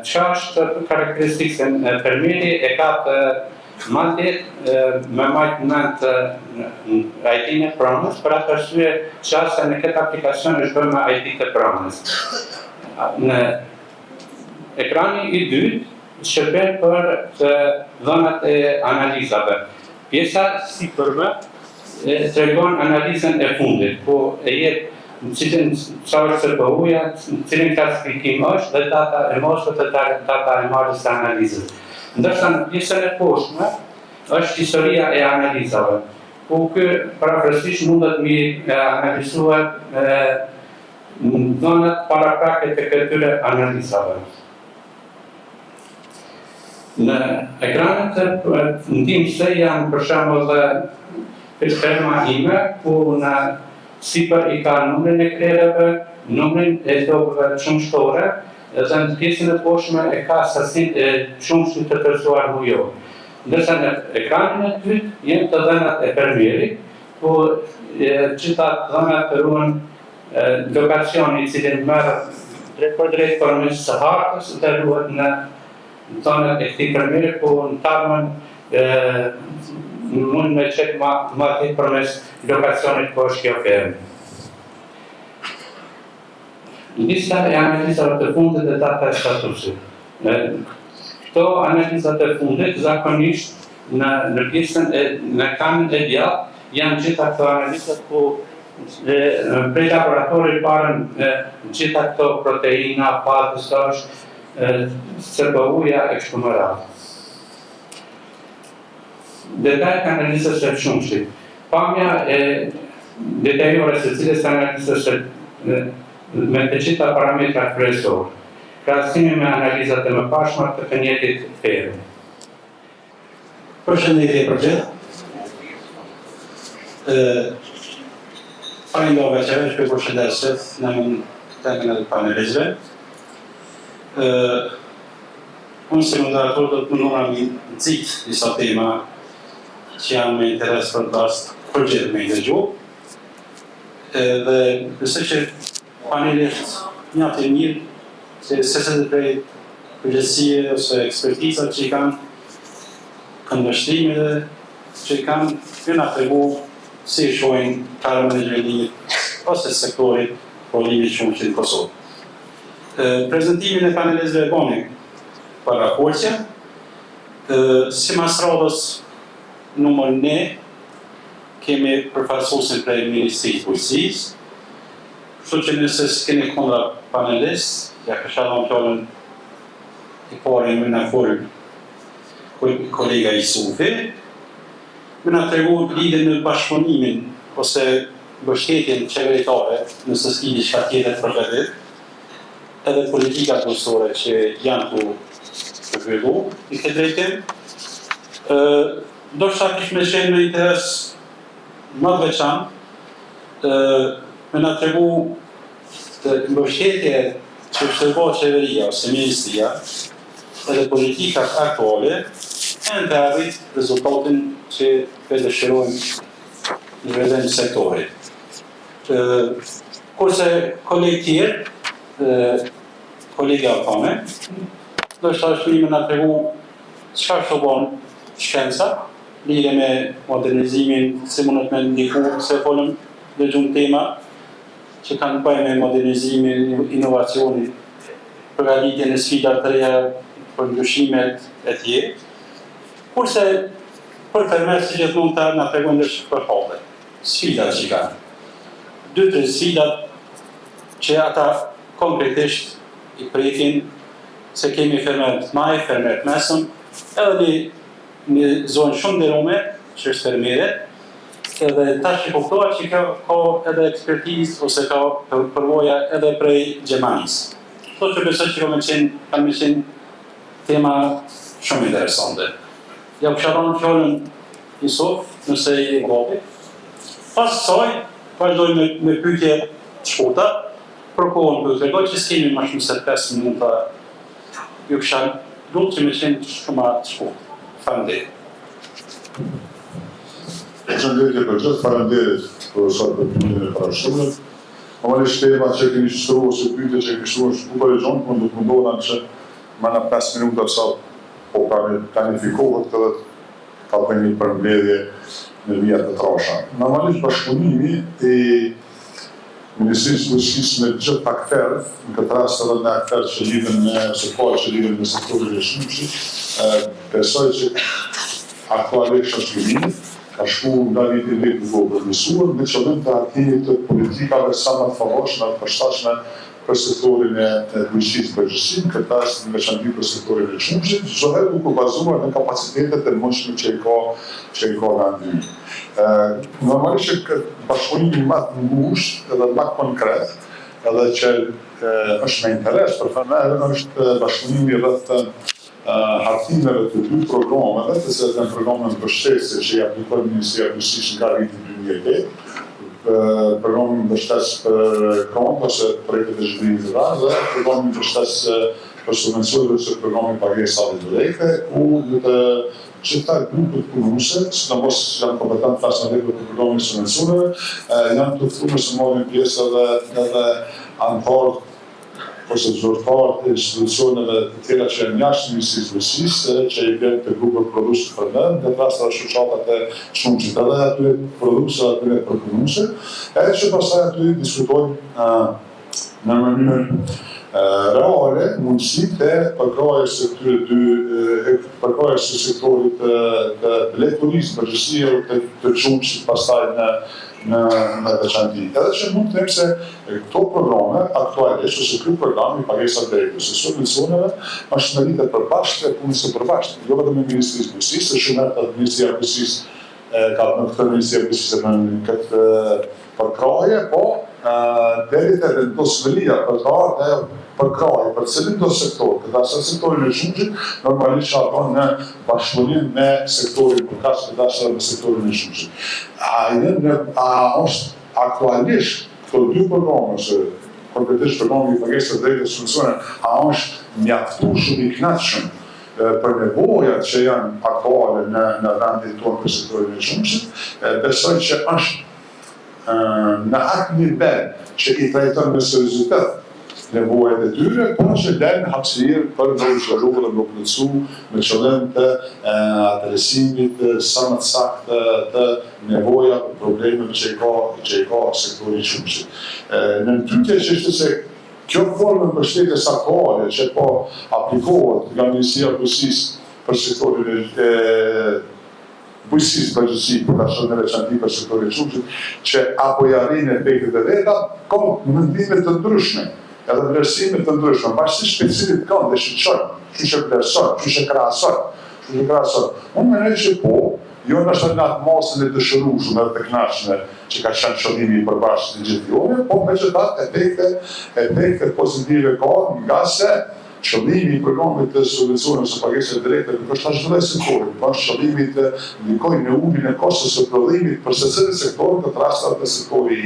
Çka është karakteristikë e fermeri e ka të madje me majtë mend ID-n e pronës, për atë arsye që në këtë aplikacion është bërë me ID të pronës. Në ekrani i dytë shërben për të dhënat e analizave. Pjesa sipërme tregon analizën e fundit, ku e jep në cilën çfarë CPU-ja, në cilin klasifikim është dhe data e moshës dhe data e marrjes së analizës. Ndërsa në pjesën e poshtme është historia e analizave, ku ky paraphrasisht mundet mi analizuar dhënat paraprake të këtyre analizave. Në ekranet e ndihmëse janë për shembull dhe ferma ime, ku në sipër i ka numrin e krerëve, numrin e tokëve qumshtore, dhe në pjesën e poshtme e ka sasinë e qumshtit të tërësuar mujor. Ndërsa në ekranin e dytë janë të dhënat e fermerit, ku gjitha dhënat ruhen lokacioni i cili merr drejt për drejt përmes së hartës dhe ruhet në dhënat e këtij fermeri, ku në tarmën mund me qetë ma të përmes lokacionit ku është kjo fermë. Lista e analizave të fundit dhe data e statusit. Këto analizat e fundit zakonisht në pjesën në ekranin e djathtë janë gjitha këto analizat ku prej laboratorit paren gjitha këto proteina, patës, CPU-ja e kështu me radhë. Detajt analizës e qumshtit. Pamja e detajore se cilës analizës me të gjitha parametrat kryesor. Krahasimi me analizat e mëparshme të kënjetit ferm. Përshëndetje për gjithë. Falendove që është për përshëndesit në temën e panelistëve. Unë si moderator do të mundona mi nxit disa tema që janë me interes për të për gjithë me i dëgju. Dhe nëse që panelisht një atë mirë, se se të prej përgjësie ose ekspertizat që i kanë, këndvështrimit që i kanë, në tregu si shojnë karë menegjerimit ose sektorit prodhimit qumshtit në Kosovë. Prezentimin e panelistëve e boni para porqe, si mas radhës numër ne kemi përfaqësuesin prej Ministrisë Bujqësisë. Kështu që nëse s'keni kundra panelist, ja kisha dhënë fjalën e parë më na fol kolega Isufi, më na tregu lidhjen me bashkëpunimin ose mbështetjen qeveritare, nëse s'ki diçka tjetër për vetë, edhe politikat bujqësore që janë tu zhvillu në këtë drejtim. Ndoshta kish me qenë me interes më të veçantë me na tregu të mbështetje që shërbo qeveria ose ministria edhe politikat aktuale e në të arrit rezultatin që të dëshirojmë në vëllën sektorit. Kurse kolegë tjerë, kolega Alfame, ndoshta është një na tregu çfarë të bën shkenca, lidhe me modernizimin, si mundet me ndiku, se folëm dhe gjumë tema që kanë bëjë me modernizimin, inovacionin, përgatitjen e sfidat të reja për ndryshimet e tjerë. Kurse për fermerë si gjithmonë ta na tregojnë për halle, sfidat që kanë. 2-3 sfidat që ata konkretisht i pretin se kemi fermerë të maj, fermerë të mesëm, edhe një zonë shumë nderume, që është fermeret, edhe tash i kuptohet që ka edhe ekspertizë ose ka përvoja edhe prej Gjermanisë. Kto që besoj që kanë me qenë tema shumë interesante. Ja kisha dhënë fjalën Isuf, nëse i gati. Pas kësaj, vazhdojmë me pyetje të shkurta, për kohën për të tregoj që s'kemi më shumë se 5 minuta. Ju kisha lutur që me qenë shumë të shkurtë. Faleminderit. Përshëndetje për gjithë, faleminderit profesor për pyetjen e parashkruar. Normalisht tema që keni shkruar ose pyetje që keni shkruar shumë për gjonë, do të mundohen që më në 5 minuta sa po planifikohet edhe ka për një përmbledhje në vija të trasha. Normalisht bashkëpunimi i Ministrisë Bujqësisë me gjithë akterët, në këtë rast edhe me akterët që lidhen me ose që lidhen me sektorin e shumshit, besoj që aktualisht shkrimit ka shku nga viti në vitin duke përmirësuar me qëllim të artimit të politikave sa më të favorshme dhe të përshtatshme për sektorin e bujqësisë përgjithësi, këtë rast në veçantë për sektorin e shumshit, çdo herë duke bazuar në kapacitetet e mundshme që i ka nga ndrymi. Normalisht që bashkëpunimi më të ngushtë edhe më konkret, edhe që është me interes për fermerën, është bashkëpunimi rreth hartimeve të 2 programeve, të cilat janë programet mbështetëse që i aplikon Ministria e Bujqësisë nga viti 2010, programin mbështetës për konto ose projektet e zhvillimit rural dhe programin mbështetës për subvencioneve ose programin pagesave direkte, ku të gjitha grupet punuese, sidomos janë kompetent flasë në për programin e subvencioneve, janë të ftuar se marrin pjesë edhe anëtarë ose zyrtarë të institucioneve të tjera që janë jashtë Ministrisë Bujqësisë, që i vjen të grupet prodhuese fermer, në rast të shoqatat e shumshit, edhe aty prodhuese aty përpunuese, edhe që pastaj aty diskutojnë në mënyrë reale mundësitë e përkrahjes së këtyre përkrahjes së sektorit të lekturisë përgjithësi të shumshit pastaj në veçanti. Edhe që mund të them se këto programe aktualisht ose ky program i pagesave direkte ose subvencioneve është merite përbashkët e punës së përbashkët, jo vetëm me Ministrisë Bujqësisë, shumë herë Ministria e Bujqësisë ka në këtë Ministria e Bujqësisë në këtë përkrahje, po deri te vendosmëria përkrahje për cilin do sektor, këtë asë sektorin e shumshit, normalisht shakon në bashkëpunim me sektorin përkas, këtë asë me sektorin e shumshit. A është aktualisht këto 2 programe, ose konkretisht programi i pagesave direkte subvencione, a është mjaftueshëm i kënaqshëm për nevojat që janë aktuale në vendin tonë për sektorin e shumshit, besoj që është në atë nivel që i trajton me seriozitet nevojat e tyre, por që lënë hapësirë për me zhvilluar dhe me plotësu me qëllim të adresimit sa më të saktë të nevoja për problemeve që i ka sektori i shumshit. Në tytje që ishte se kjo formë mbështetjes aktuale që po aplikohet nga Ministria e Bujqësisë për sektorin e bujësisë përgjithësi për ta shënë veçanti për sektorin e çumshit, që apo i arrin efektet e veta, ka mendime të ndryshme, edhe vlerësime të ndryshme, bashkësisht specifikt kanë dhe shqyqojnë, qyshe vlerësojnë, qyshe krahasojnë. Unë mendoj që po, jo nështë në atë masën e dëshirueshme dhe të kënaqshme që ka qenë qëllimi i përbashkët të gjithë jone, po megjithatë efekte pozitive ka nga se qëllimi i programit të subvencioneve së pagesave drejte nuk është as çdo sektor, por qëllimi të ndikojë në uljen e kostos së prodhimit për secilin sektor, në rastin të sektorit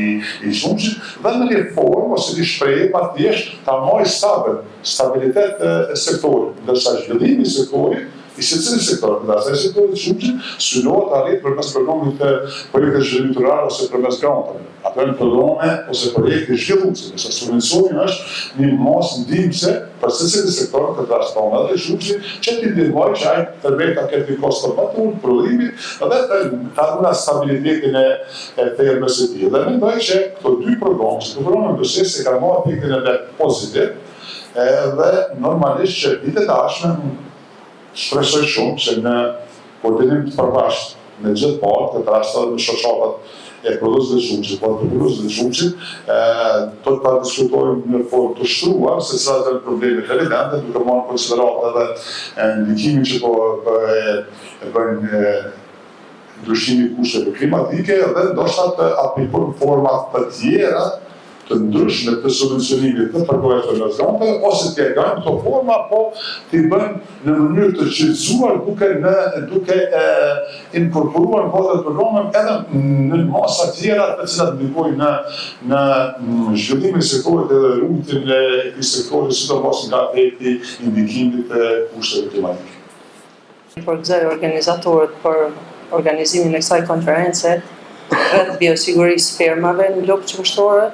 i çumshit, dhe në një formë ose një shprehje thjesht ta marrë stabilitet e sektorit, ndërsa zhvillimi i sektorit i secili sektor, në asaj sektorit të çumshit, synohet arrit përmes programit të projektit zhvillimtar ose përmes grantave. Ato janë programe ose projekte zhvilluese, nëse subvencioni është një masë ndihmëse për secilin sektor të transportit dhe çumshit, që t'i ndihmojë që ai të vetë këtë kosto më të ulët prodhimit dhe ta dhëna stabilitetin e fermës së tij. Dhe mendoj që këto dy programe besoj kanë marrë efektin e vet pozitiv, dhe normalisht që vitet e ardhshme shpresoj shumë që në koordinim të përbashkët me gjithë partë, të rastat me shoqatat e prodhuesve të çumshit, por të prodhuesve të çumshit, do të diskutojmë në formë të shtruar se cilat janë problemet evidente, duke marrë konsiderat edhe ndikimin që bëjnë ndryshimi kushteve klimatike dhe ndoshta të aplikojmë forma të tjera të ndryshme të subvencionimit të përgojës në zonte, ose t'ja gajnë këto forma, po t'i bënë në mënyrë të qëtëzuar duke inkorporuar në kodrat programëm edhe në masa tjera të cilat ndikojnë në zhvillimin e sektorit edhe rrugtin e këtij sektori, sidomos nga efekti i ndikimit të kushteve klimatike. Përgëzoj organizatorët për organizimin e kësaj konference rreth biosigurisë fermave në blok qumshtorë,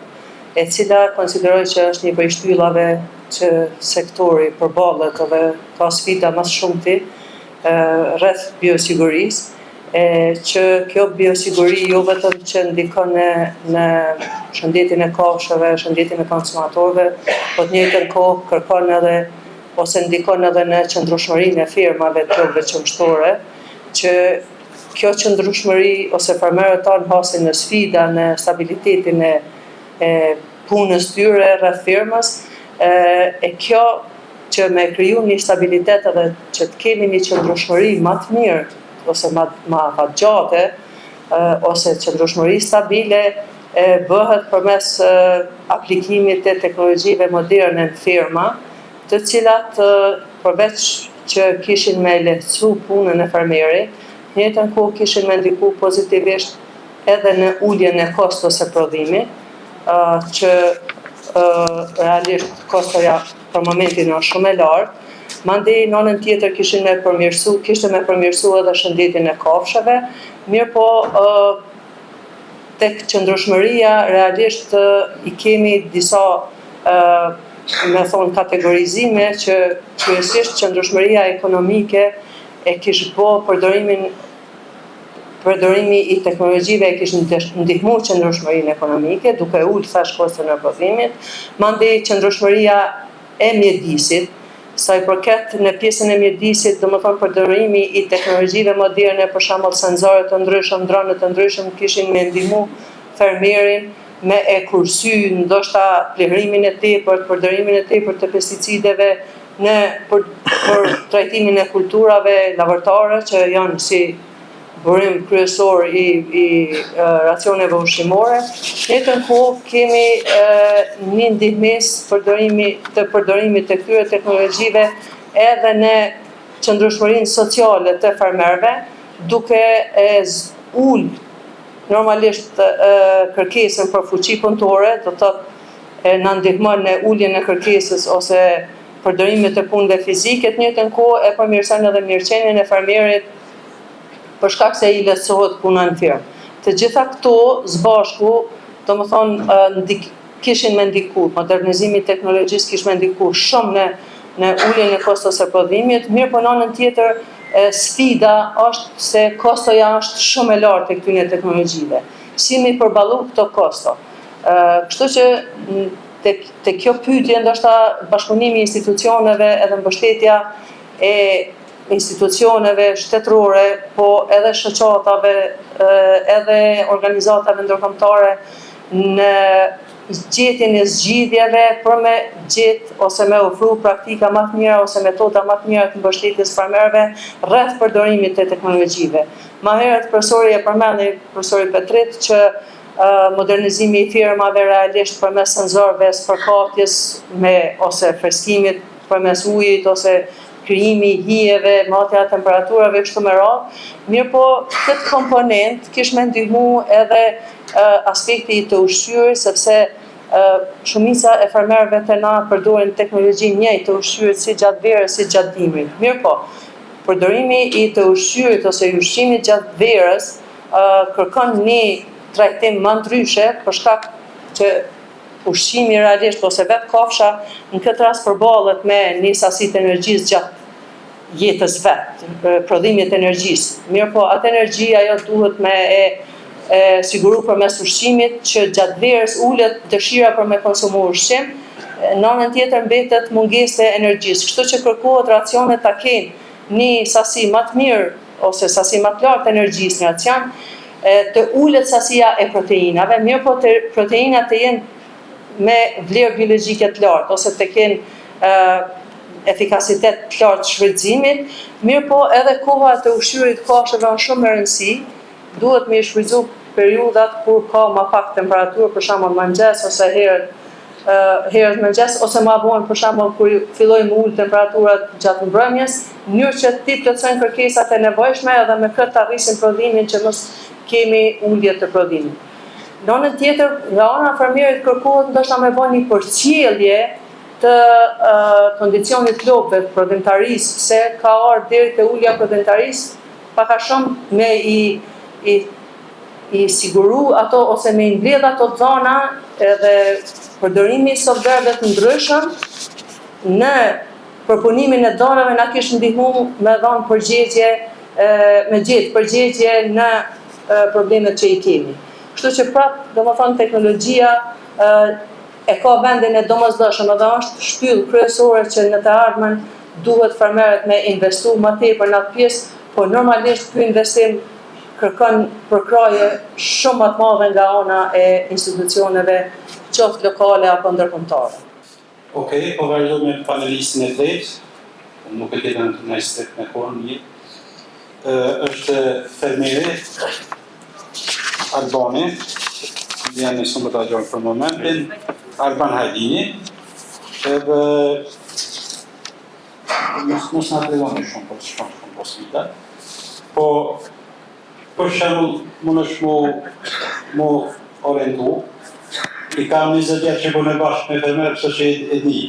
e cila konsideroj që është një prej shtyllave që sektori përballet edhe ka sfida më shumëti rreth biosigurisë, që kjo biosiguri jo vetëm që ndikon në shëndetin e kafshëve, shëndetin e konsumatorëve, po të njëjtën kohë kërkon edhe ose ndikon edhe në qëndrueshmërinë e fermave të blokëve qumshtore, që kjo qëndrueshmëri ose fermerët tanë hasin në sfida në stabilitetin e punës tyre rreth firmës, e kjo që me kriju një stabilitet edhe që të kemi një qëndrueshmëri më të mirë ose më afatgjate, ose qëndrueshmëri stabile, bëhet përmes aplikimit të teknologjive moderne në firma, të cilat përveç që kishin me lehtësu punën e fermerit, në të njëjtën kohë kishin me ndiku pozitivisht edhe në uljen e kostos së prodhimit, që realisht kostoja për momentin është shumë e lartë, mandej në anën tjetër kishte me përmirësu edhe shëndetin e kafshëve, mirë po tek qëndrueshmëria realisht i kemi disa me thonë kategorizime që kryesisht qëndrueshmëria ekonomike e kishte bë përdorimi i teknologjive e kishte ndihmuar qëndrueshmërinë ekonomike, duke ulë thash koston e prodhimit, mandej qëndrueshmëria e mjedisit, sa i përket në pjesën e mjedisit, domethënë përdorimi i teknologjive moderne, për shembull senzore të ndryshëm, drone të ndryshëm kishin me ndihmu fermerin me e kursy ndoshta plehrimin e tepërt, përdorimin e tepërt të pesticideve për trajtimin e kulturave lavërtare që janë si burim kryesor i racioneve ushqimore. Në të njëjtën kohë kemi një ndihmesë të përdorimit të këtyre teknologjive edhe në qëndrueshmërinë sociale të fermerëve, duke normalisht kërkesën për fuqi punëtore, do të thotë na ndihmon në uljen e kërkesës ose përdorimit të punëve fizike, në të njëjtën kohë e përmirëson edhe mirëqenien e fermerit për shkak se i lehtësohet puna në firmë. Të gjitha këto zbashku, domethënë kishin me ndiku, modernizimi i teknologjisë kishte me ndiku shumë në uljen e kostos së prodhimit, mirë po në anën tjetër sfida është se kostoja është shumë e lartë e këtyre teknologjive. Si mi përballu këto kosto? Kështu që te kjo pyetje ndoshta bashkëpunimi i institucioneve edhe mbështetja e institucioneve shtetërore, po edhe shoqatave, edhe organizatave ndërkombëtare në gjetjen e zgjidhjeve për me gjetë ose me ofru praktika më të mira ose metoda më të mira të mbështetjes farmerëve rreth përdorimit të teknologjive. Më herët profesori e përmendi, profesori Petrit, që modernizimi i firmave realisht përmes senzorëve spërkatjes ose freskimit përmes ujit ose krijimi i hijeve, matja temperaturave kështu me radhë. Mirë po, këtë komponent kish me ndihmu edhe aspekti i të ushqyerjes, sepse shumica e farmerëve të na përdorin teknologjinë njëjtë të ushqyerit si gjatë verës si gjatë dimrit. Mirë po, përdorimi i të ushqyerit ose i ushqimit gjatë verës kërkon një trajtim më ndryshe për shkak që ushqimi realisht ose vetë kafsha në këtë rast përballet me një sasi të energjisë gjatë jetës vetë, prodhimit të energjisë. Mirë po, atë energji ajo duhet me siguru përmes ushqimit që gjatë verës ulet dëshira për me konsumu ushqim, në anën tjetër mbetet mungesë e energjisë. Kështu që kërkohet racionet ta kenë një sasi më të mirë ose sasi më të lartë të energjisë në racion, të ulet sasia e proteinave, mirë po të proteinat të jenë me vlerë biologjike të lartë ose të kenë efikasitet të lartë shfrytëzimit, mirë po edhe koha të ushqyerit kafshëve është shumë e rëndësi, duhet me shfrytëzu periudat kur ka më pak temperaturë, për shembull mëngjes ose herët mëngjes ose më vonë, për shembull kur fillojnë më ul temperaturat gjatë mbrëmjes, në mënyrë që ti plotësojnë kërkesat e nevojshme edhe me këtë arrisin prodhimin që mos kemi ulje të prodhimit. Në anën tjetër, nga ana e farmerit kërkohet ndoshta me bëni një përcjellje të kondicionit lopëve të prodhimtarisë, pse ka ardhur deri te ulja prodhimtarisë, pak a shumë me i siguru ato ose me i mbledh ato zona edhe përdorimi i softvereve të ndryshëm në përpunimin e dhënave na kish ndihmu me dhënë përgjigje në problemet që i kemi. Kështu që prapë, domethënë teknologjia e ka vendin e domosdoshëm edhe është shtyllë kryesore që në të ardhmen duhet farmerët me investu më tepër në atë pjesë, po normalisht ky investim kërkon përkraje shumë më të madhe nga ana e institucioneve, qoftë lokale apo ndërkombëtare. Okej, po vazhdo me panelistin e tretë, nuk e ketë në step me kohën mirë. Është fermeri Albani, janë shumë të gjojnë për momentin, Alban Hajdini, edhe mos në atregoni shumë për shumë posibilitet, po për shembull mund është mu orientu, i kam 20 vjetë që bënë bashkë me fermerë pëse që e di.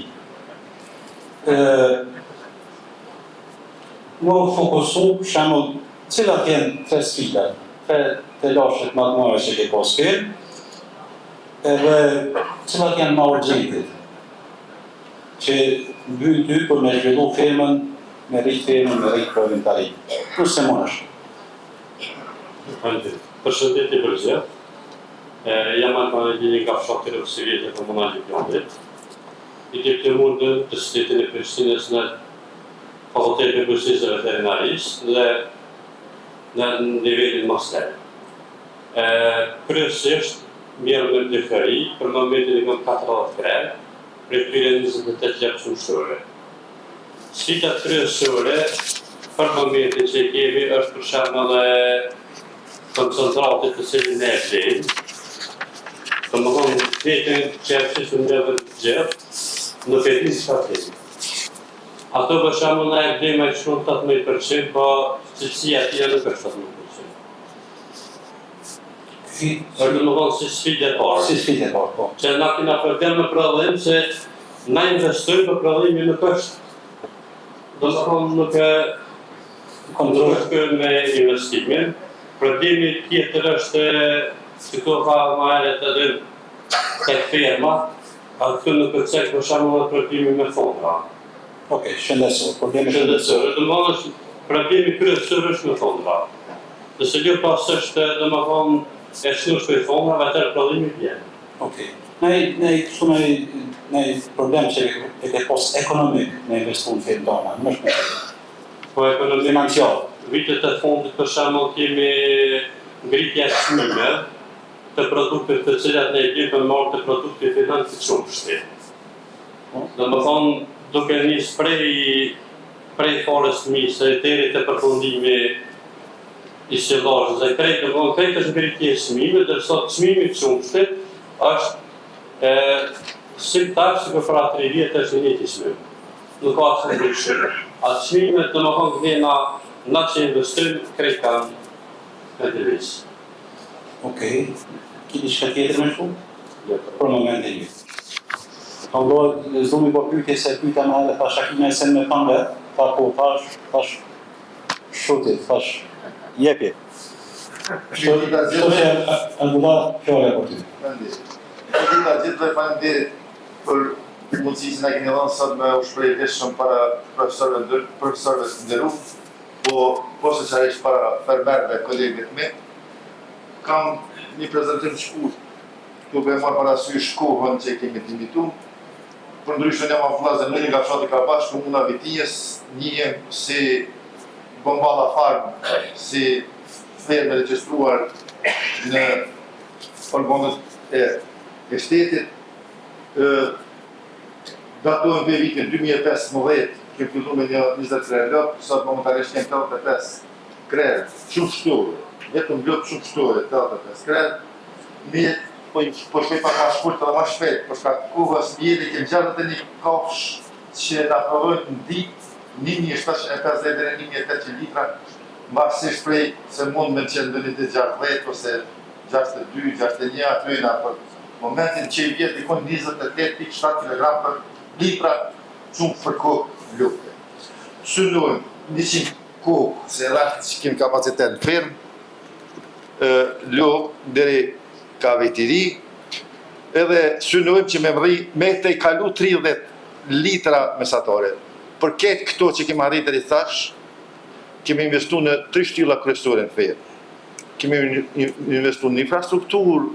Mu fokusu, për shembull, cilat jenë 3 sfida, të lashet madhëmore që ke posë edhe cilat janë ma urgjentit, që bëjnë ty për me zhvillu firmën, me rritë firmën, me rritë prodhimtari. Nëse mund është. Përshëndetje për gjithë. Jam Alban Hajdini nga fshati Rrësivjet e Komunale Gjondit. I diplomundën të shtetin e Prishtinës në Fakultetin e Bujqësisë dhe Veterinarisë dhe në nivelin master. Kryesisht mirë me ndihëri, për momentin e kam 43, për tyre 28 jep shumështore. Sfidat kryesore për momentin që kemi është për shembull koncentratit të cilin e gjejmë. Të më thonë, vetën qërësi që ndërë të gjithë, nuk e di çfarë kemi. Ato për shembull na e gjejmë ai shumë 18%, po cilësia e tij nuk është 18%. Për të më thonë si sfidë e parë. Si sfidë e parë, po. Që na kena përdel me prodhim se na investojmë për prodhimi nuk është. Do të thonë nuk e kontrollojmë me investimin. Prodhimi tjetër është që këto ka ma eret edhe tek firma, a këtu nuk e cek për shembull prodhimi me fondra. Okej, shëndetësor. Shëndetësor. Domethënë është prodhimi kryesor është me fondra. Nëse jo pas është domethënë e shnushme i fondrave, atër prodhimi vjen. Okej. Ne këtu ne problem që e ke pos ekonomik me investu në firmë tona, më shme. Po ekonomi financiar. vitet e fundit për shembull kemi ngritje çmime të produkteve të cilat ne i kemi marrë të produkte financi çumshti. Domethënë duke nis prej forës mise deri te përfundimi i shëllazhës dhe krejt është ngritje e çmimeve, ndërsa çmimi i çumshtit është shqiptar si për atë 3 vjet është një çmim. Nuk ka asnjë ndryshim. Atë çmimet domethënë vjen na që investojmë krejt kanë devis. Okej. Keni diçka tjetër më shumë? Jo, për momentin jo. Allah, zumi po pyetje se pyeta më edhe thash akime se me kanë ta po thash shotit, thash jepi. Shoqja Angula fjala për ty. Gjithë faleminderit për mundësinë që na keni dhënë sot me u shpreh shumë para profesorëve të nderuar, po sigurisht para fermerëve, kolegëve të mi. Kam një prezantim të shkurt, duke marrë parasysh kohën që kemi të invituar. Për ndryshme jam afëllazë në një nga fshati Karbash, komuna Vitijës, njihem si Bomballa Farm, si fermë regjistruar në organet e shtetit. Datojmë për vitin 2015, kemi filluar me një 23 lop, sot momentalisht jemi 85 krerë, shumë shtuar, vetëm lop shumë shtuar, 85 krerë. Ne po shkoj pak ma shkurt edhe ma shpejt, për shkak të kohës mjedi kemi gjatë një kafsh që na provojnë në ditë 1750 deri 1800 litra, marrësisht prej se mund me qenë në ditë 60 ose 62, 61 atyna, për momentin që i vjet dikon 28.7 kg për litra, shumë për kohë lupë. Synojmë 100 kohë, se rrët që kemi kapacitet në firmë, lupë deri ka vetiri, edhe synojmë që me të i kalu 30 litra mesatare. Për ketë këto që kemi arrit deri thash, kemi investu në 3 shtylla kryesore në fermë. Kemi investu në infrastrukturë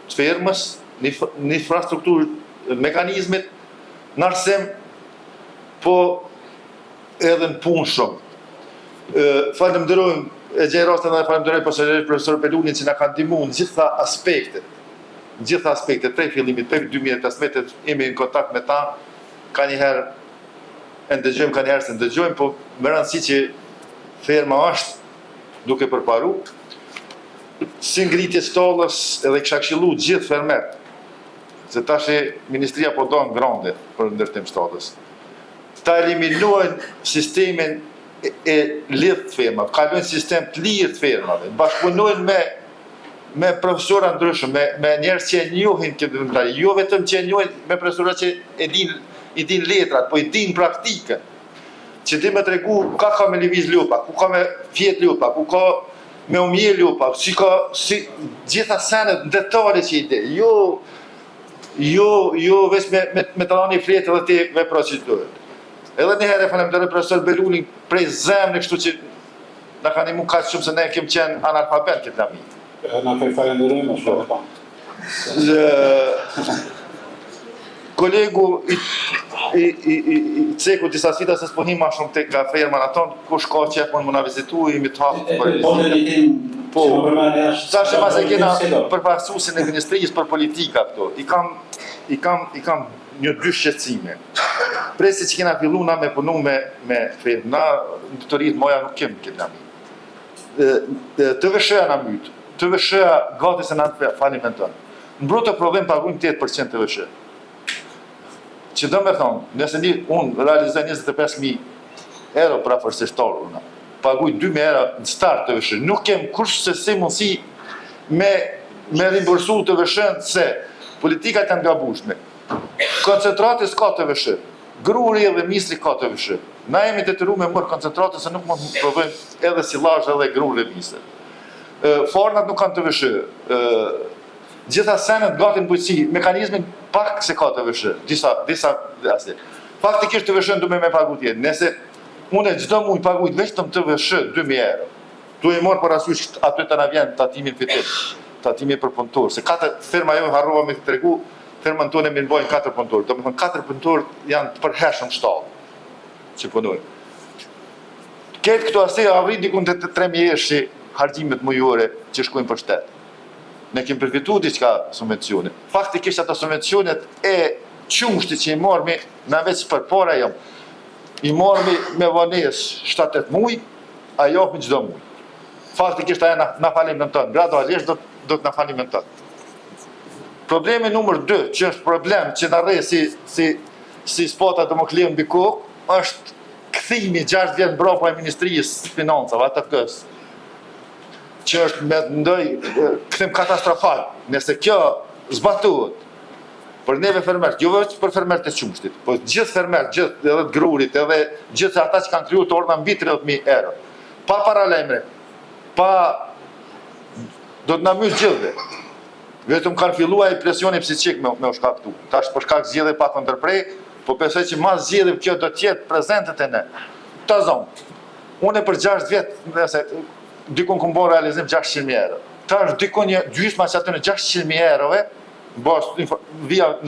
të fermës, në infrastrukturë mekanizmit, në arsim, po edhe në punë shumë. Falemnderojmë e gjej rastin edhe falemnderoj profesor Belunin që na ka ndihmuar në gjitha aspektet, prej fillimit, prej 2015 jemi në kontakt me ta, ka njëherë e ndëgjojmë, ka njëherë se ndëgjojmë, po më rëndësi që ferma është duke përparu. Si ngritje stallës edhe kisha këshillu gjithë fermerët, se tash Ministria po do ngrande për ndërtim stallës. Ta eliminojnë sistemin e lidhë të ferma, kalojnë sistem të lirë të fermave, bashkëpunojnë me profesora ndryshëm, me njerëz që e njohin këtë vëndari, jo vetëm që e njohin me profesora që i din letrat, po i din praktikën, që di me tregu ka me lëviz lupa, ku ka me fjet lupa, ku ka me umje lupa, si gjitha senet në detale që i di, jo veç me të dhani fletë dhe ti me procedurët. Edhe njëherë e falemnderoj profesor Belunin prej zemrë kështu që na ka ndihmuar kaq shumë se ne kemi qenë analfabet këtë lami. Na falenderojmë shumë pa. Kolegu i ceku disa sfida se s'po him ma shumë tek nga ferma aton, kush ka qef mund na vizitoj, jemi të hapur. Po, tash mas e kena përfaqësuesin e Ministrisë për politika këto. I kam një 2 shqetësime. Presi që kena fillu na me punu me fermë, na në të rritë moja nuk kemë këtë nami. Të vëshëja na mytë, të vëshëja gati se na të falimenton. Në bruto prodhim pagujmë 8% të vëshë. Që do me thonë, nëse unë realizoj 25.000 euro pra fërsishtarë, paguj 2.000 euro në start të vëshë. Nuk kemë kush se si mundësi me rimbursu të vëshën se politikat janë gabushme. Koncentratës ka të vëshë. Gruri edhe misri ka të vëshë. Na jemi detyruar me mërë koncentratës se nuk mund të provojmë edhe silazh edhe gruri dhe misri. Fornat nuk kanë të vëshë. Gjitha senet gati në bujqësi, mekanizmin pak se ka të vëshë. Disa asli. Faktikisht të vëshën du me pagu tjetë. Nëse unë çdo muj pagujt vetëm të vëshë 2.000 euro. Tu e morë parasysh aty të na vjen tatimin fitim, tatimin për punëtor. Se ferma jo harrova me të tregu, fermën tonë mi nëbojnë 4 punëtor. Do me thënë 4 punëtor janë të përhershëm shtallë që punojnë. Këtë këto ase arrit dikun të 3.000 euro hargjimet mujore që shkojnë për shtet. Ne kemi përfitu diçka subvencione. Faktikisht ato subvencionet e qumshtit që i mormi, na veç për para jam, i mormi me vones 7-8 muj, a jopmi çdo muj. Faktikisht aja na falim në tënë, gradualisht do të na falim në tënë. Problemi numër 2, që është problem që na rre si spota Damokleun mbi kokë, është kthimi 6 vjet mbrapa e Ministrisë Financave, atë kës, që është me ndoj kthim katastrofal. Nëse kjo zbatohet për neve fermerët, jo vetëm për fermerët e qumshtit, po gjithë fermerët, gjithë edhe të grurit, edhe gjithë ata që kanë kriju të orna mbi 30.000 euro. Pa paralemre, pa do të na mysh gjithëve. Vetëm kanë filluar presioni psiqik me u shkaktu. Tash për shkak zgjedhje pa ndërprej, po besoj që mas zgjedhjeve kjo do të jetë prezente te ne. Ta zonë. Unë për 6 vjet, nëse dikun ku bën realizim 600.000 euro. Tash dikun një gjysma që aty në 600.000 eurove,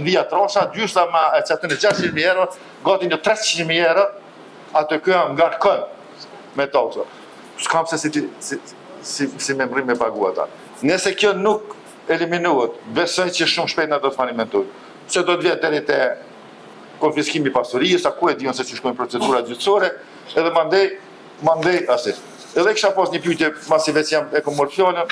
via trosha, gjysma që aty në 600.000 euro, gati në 300.000 euro, atë kjo ngarkon me tokso. S'kam se si me mrim me pagu ata. Nëse kjo nuk eliminohet, besoj që shumë shpejt na do të falimentojnë. Se do të vjetë deri te konfiskimi pasurisë, ku e dion se që shkojnë procedura gjyqësore, edhe mandej asit. Edhe kisha pas një pyetje, masi veç jam e kom marrë fjalën,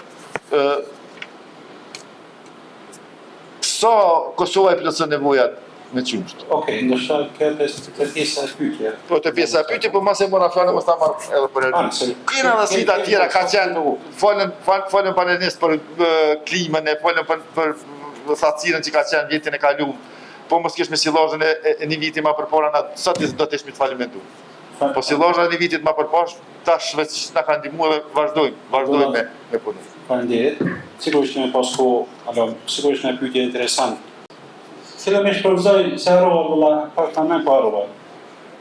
sa Kosova e plotson nevojat me qumsht? Okej, ndoshta kjo të pjesa e pyetje. Po të pjesa e pyetje, po mas e mora fjalën mos ta marr edhe për herë. Kena dhe sfida tjera ka qenë, folën panelistë për klimën, folën për thatësirën që ka qenë vitin e kaluar. Po mos kesh me sillazhën e një viti më përpara na sa ti do të ishmi të falimentu. Po sillazha e një vitit më përpara tash veç na kanë ndihmuar, vazhdojmë me punën. Faleminderit. Sigurisht me pasko, sigurisht një pyetje interesante. Fillimisht përvzoj se harrova valla, pak më parova.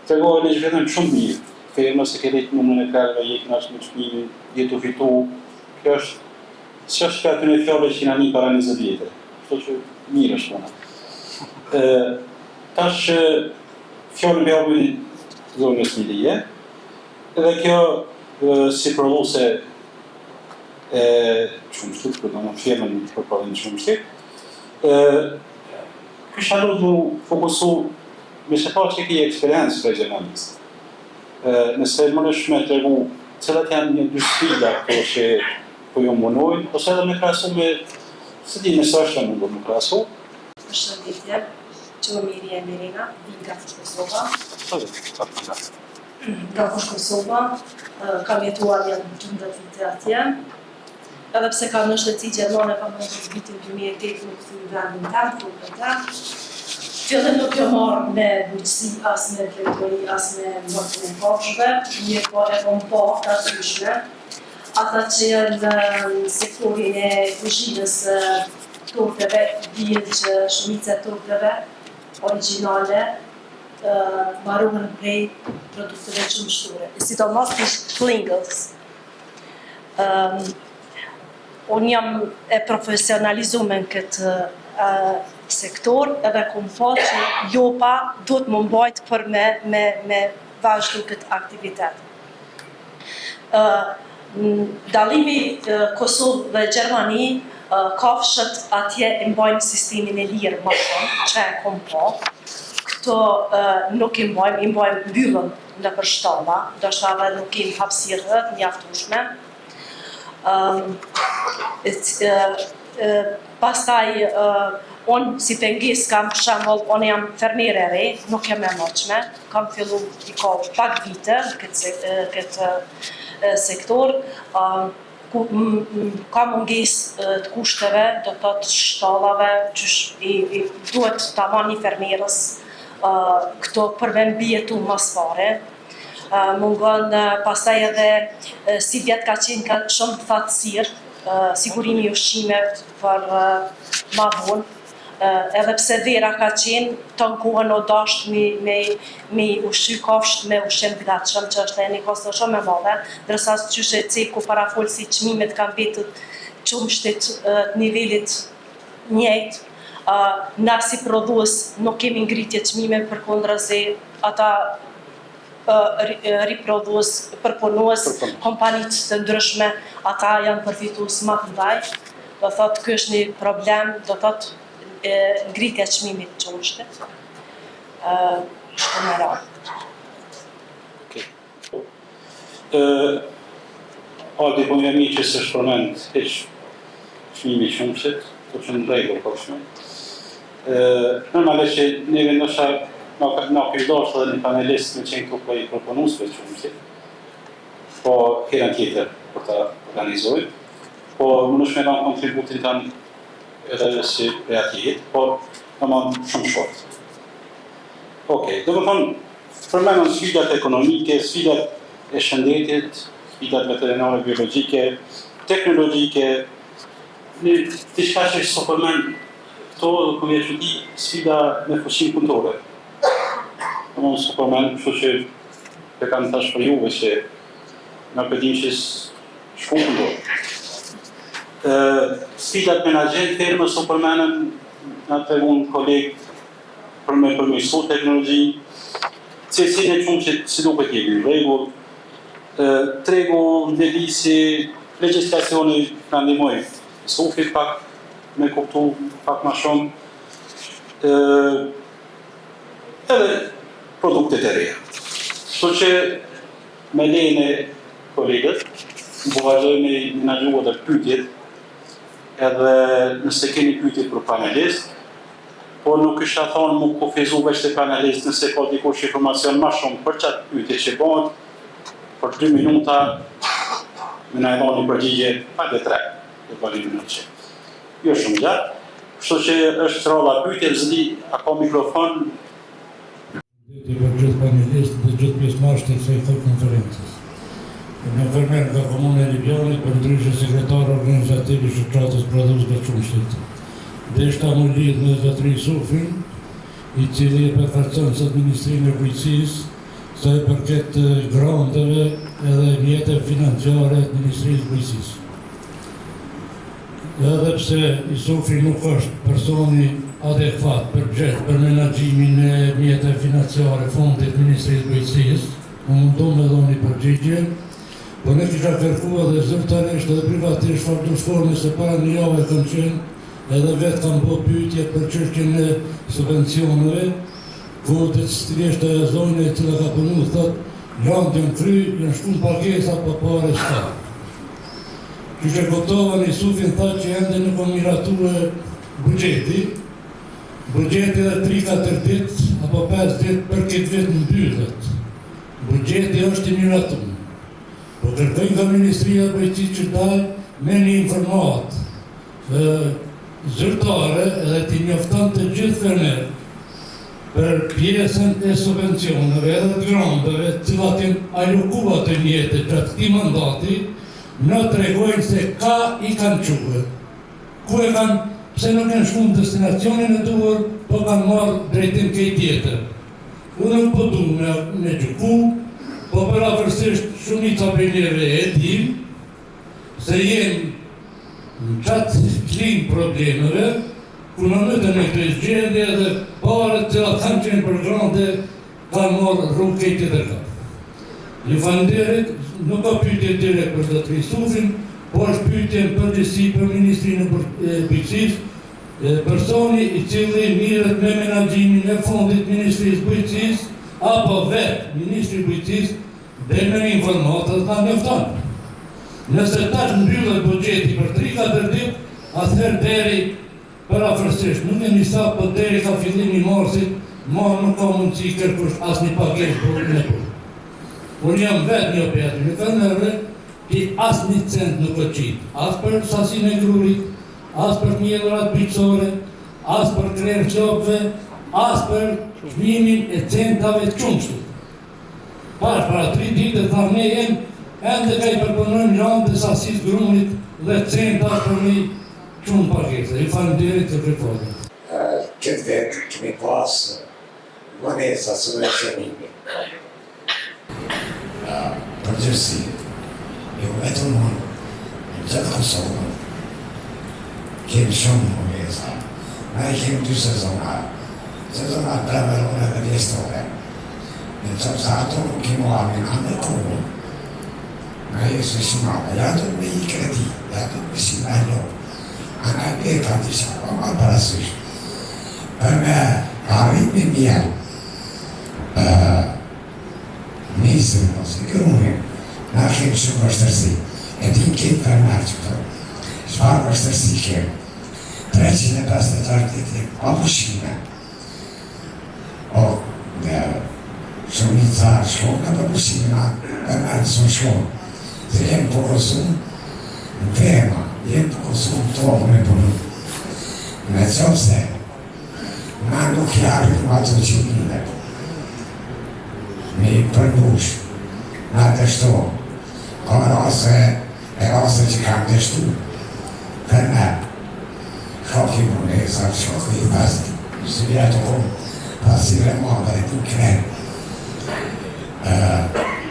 Tregoj në vetëm shumë mirë. Firma se këtë numrin e karave jekin as me çmimin, jetu fitu. Kjo është ç'është aty në fjalë që na para 20 vjetë. Kështu që mirë është ona. Tash fjallën me obin zonës Milije, edhe kjo si produse qumshtit, për në firmën për prodhim qumshtit, kështë halu du fokusu me shepa që ki eksperiencë për regionalistë. Nëse më nëshme të regu cilat janë një dy sfida këto që po ju munojnë, ose edhe me krasu me, se di nësë është në mundur me krasu. Përshëndetje, që më miri e Mirina, vim nga Fushë Kosova. Nga Fushë Kosova, kam jetuar janë 12 vite atje, edhe pse kam në shtetësi gjermane, kam në vitin 2008 nuk të vendin tem, fillim nuk jo marrë me bujqësi, as me drejtori, as me mërtën e kafshëve, një po e kom po të atyshme, ata që janë në sektorin e kuzhinës turpeve, vjen që shumica turpeve origjinale marruhen prej produkteve qumshtore, sidomos klingës. Unë jam e profesionalizuar në këtë sektor edhe kom po që jopa do të më mbajt për me vazhdu këtë aktivitet. Dalimi Kosovë dhe Gjermani, kafshët atje i mbajnë sistemin e lirë më shumë, që e kom po. Këto nuk i mbajnë mbyllën në për shtalla, do shave nuk kemi hapësirë mjaftueshme. Pastaj, unë si penges kam për shembull, unë jam fermere re, nuk jam e moqme, kam fillu i ka pak vite në këtë sektor, ka munges të kushteve, do të të shtallave, që duhet të aman një fermerës këto për me mbjetu mas pare. Mungon pastaj edhe si vjetë ka qenë ka shumë thatësirë, sigurimi ushqimet për ma vonë, edhe pse vera ka qenë të në kohën o dasht me ushqy kafsht me ushqim të gatshëm, që është e një kostë shumë e madhe, dërsa qyshe ceku para folë si qmimet kanë vetët qumshtit të nivelit njëjtë, na si prodhues nuk kemi ngritje qmime për kondrazi ata riprodhues, përpunues kompanitë të ndryshme, ata janë përfitues më të mëdhenj. Do thotë ky është një problem, do thotë ngritja e çmimit të çumshit. Shtë në radhë. Adi po një që se shpërmend heq çmimi i çumshit, po që në rregull po shumë. Normalisht që neve ndoshta na ky dashur edhe një panelist me qenë këtu i proponuesve të çumshit. Po herën tjetër për ta organizuar. Po më shumë në kontributin tanë edhe si reativit, po domethënë shumë short. Okej, domethënë përmendën sfidat ekonomike, sfidat e shëndetit, sfidat veterinare, biologjike, teknologjike, në diçka që është përmend këto do të vjetë di sfida me fuqinë punëtore. Domethënë përmend, kështu që e kam tash për juve që na përdin që shkon punëtore. Sfidat menaxhent firmës u përmendën atë un koleg për me përmirësu teknologji, cilësinë e çumshit si duhet jemi në rregull, tregu ndërlisi, legjislacioni na ndihmoi. Sufit pak me kuptu pak më shumë, edhe produktet e reja. Kështu që me lejen e kolegët, po vazhdoj me menaxhu edhe pyetjet, edhe nëse keni pyetje për panelist, por nuk isha thonë mu kufizu veç të panelist nëse ka dikush informacion ma shumë për qatë pyetje që bëhet, për 2 minuta me na e dhoni përgjigje pa dhe 3, dhe bëni minutë që. Jo shumë gjatë, kështu që është rolla pyetje, zdi, a ka mikrofon? Dhe për gjithë panelistë dhe gjithë pjesëmarrës të kësaj konferencës. Në përmer nga Komuna e Libjanit, për ndryshe sekretar organizativ i shoqatës prodhuesve të çumshit. Deshta më lidh me zotëri Sufin, i cili e përfaqëson sot Ministrinë e Bujqësisë, sa i përket granteve edhe mjeteve financiare të Ministrisë së Bujqësisë. Edhe pse i Sufi nuk është personi adekuat për menaxhimin e mjeteve financiare fondit të Ministrisë së Bujqësisë, mundu me dhoni përgjigje, por ne kisha kërkuar edhe zyrtarisht edhe privatisht fakturë se para një javë kam qenë edhe vetë kam po pyetje për çështjen e subvencioneve, ku të stilisht e zonën e cila ka punu, thot, janë kry, janë shkun pagesa për pare s'ka. Që që kuptova një Sufin tha që ende nuk o miratue bugjeti dhe 3-4 dit, apo 5 dit për këtë vetë në byllet. Bugjeti është i miratuar. Po kërkojnë nga Ministria e Bujqësisë që dalë me një informat zyrtare edhe t'i njofton të gjithë fermerë për pjesën e subvencioneve edhe të granteve, cilat janë alokuar të mjetit gjatë këtij mandati, në tregojnë se ka i kanë quhe. Ku e kanë, pse nuk kanë shku në destinacionin e duhur, po kanë marrë drejtim këj tjetër. Unë nuk po du me gjuku, po për afërsisht shumica për njëve e dim, se jenë në qatë klinë problemeve, ku në mëtën e këtë gjendje dhe parët që atë kanë qenë për grante, kanë marrë rrugë kejtë të kapë. Një falenderit, nuk ka pyetje direkt për zotëri Sufin, po është pyetje në përgjithësi për Ministrinë e Bujqësisë, personi i cili mirët me menaxhimin e fondit Ministrisë Bujqësisë, apo vetë Ministri Bujqësisë, dhe me një informatë dhe ta njofton. Nëse tash mbyllet buxheti për 3-4 ditë, atëherë deri për afërsisht, nuk e njësa, për deri ka fillimi marsit, nuk ka mundësi kërkush asnjë pagesë për në punë. Unë jam vetë një operativ në fermerëve, që asnjë cent nuk o qitë, as për sasinë e grurit, as për mjelërat bujqësore, as për krerë qopëve, as për çmimin e centave të çumshit. Para 3 ditë tha ne jem ende ka i përpunojmë janë të sasisë grumit dhe centa për një qumë pakese. I falenderit të përpodin. Këtë vetë kemi pasë monesa subvencionimi. Përgjërsi, jo vetëm unë, në gjithë Kosovë, kemi shumë monesa. Na i kemi 2 sezonat. Sezonat premerore dhe vjestore. Trots att de kan vara en annan kår. Men just det som jag hade med i kredit, jag hade med sina jobb. Han har vetat i samma bara så. Men jag har inte mer. Mislim, grunden, nachdem schon was das sie. Един кит фармацевто. Сварваш да стихе. Треći ne basta tartiti opušina. Somica šloka opušina, farmacevto šlok. Jem pokosum, tema, jem pokosum to ne budu. Ne se, mando chiaro mato civile. Mi prnuš, znate što, Rosa ci cambias tu. Per me, Rocky non è esatto, qui basta. Si viene con passare moda e tu credi.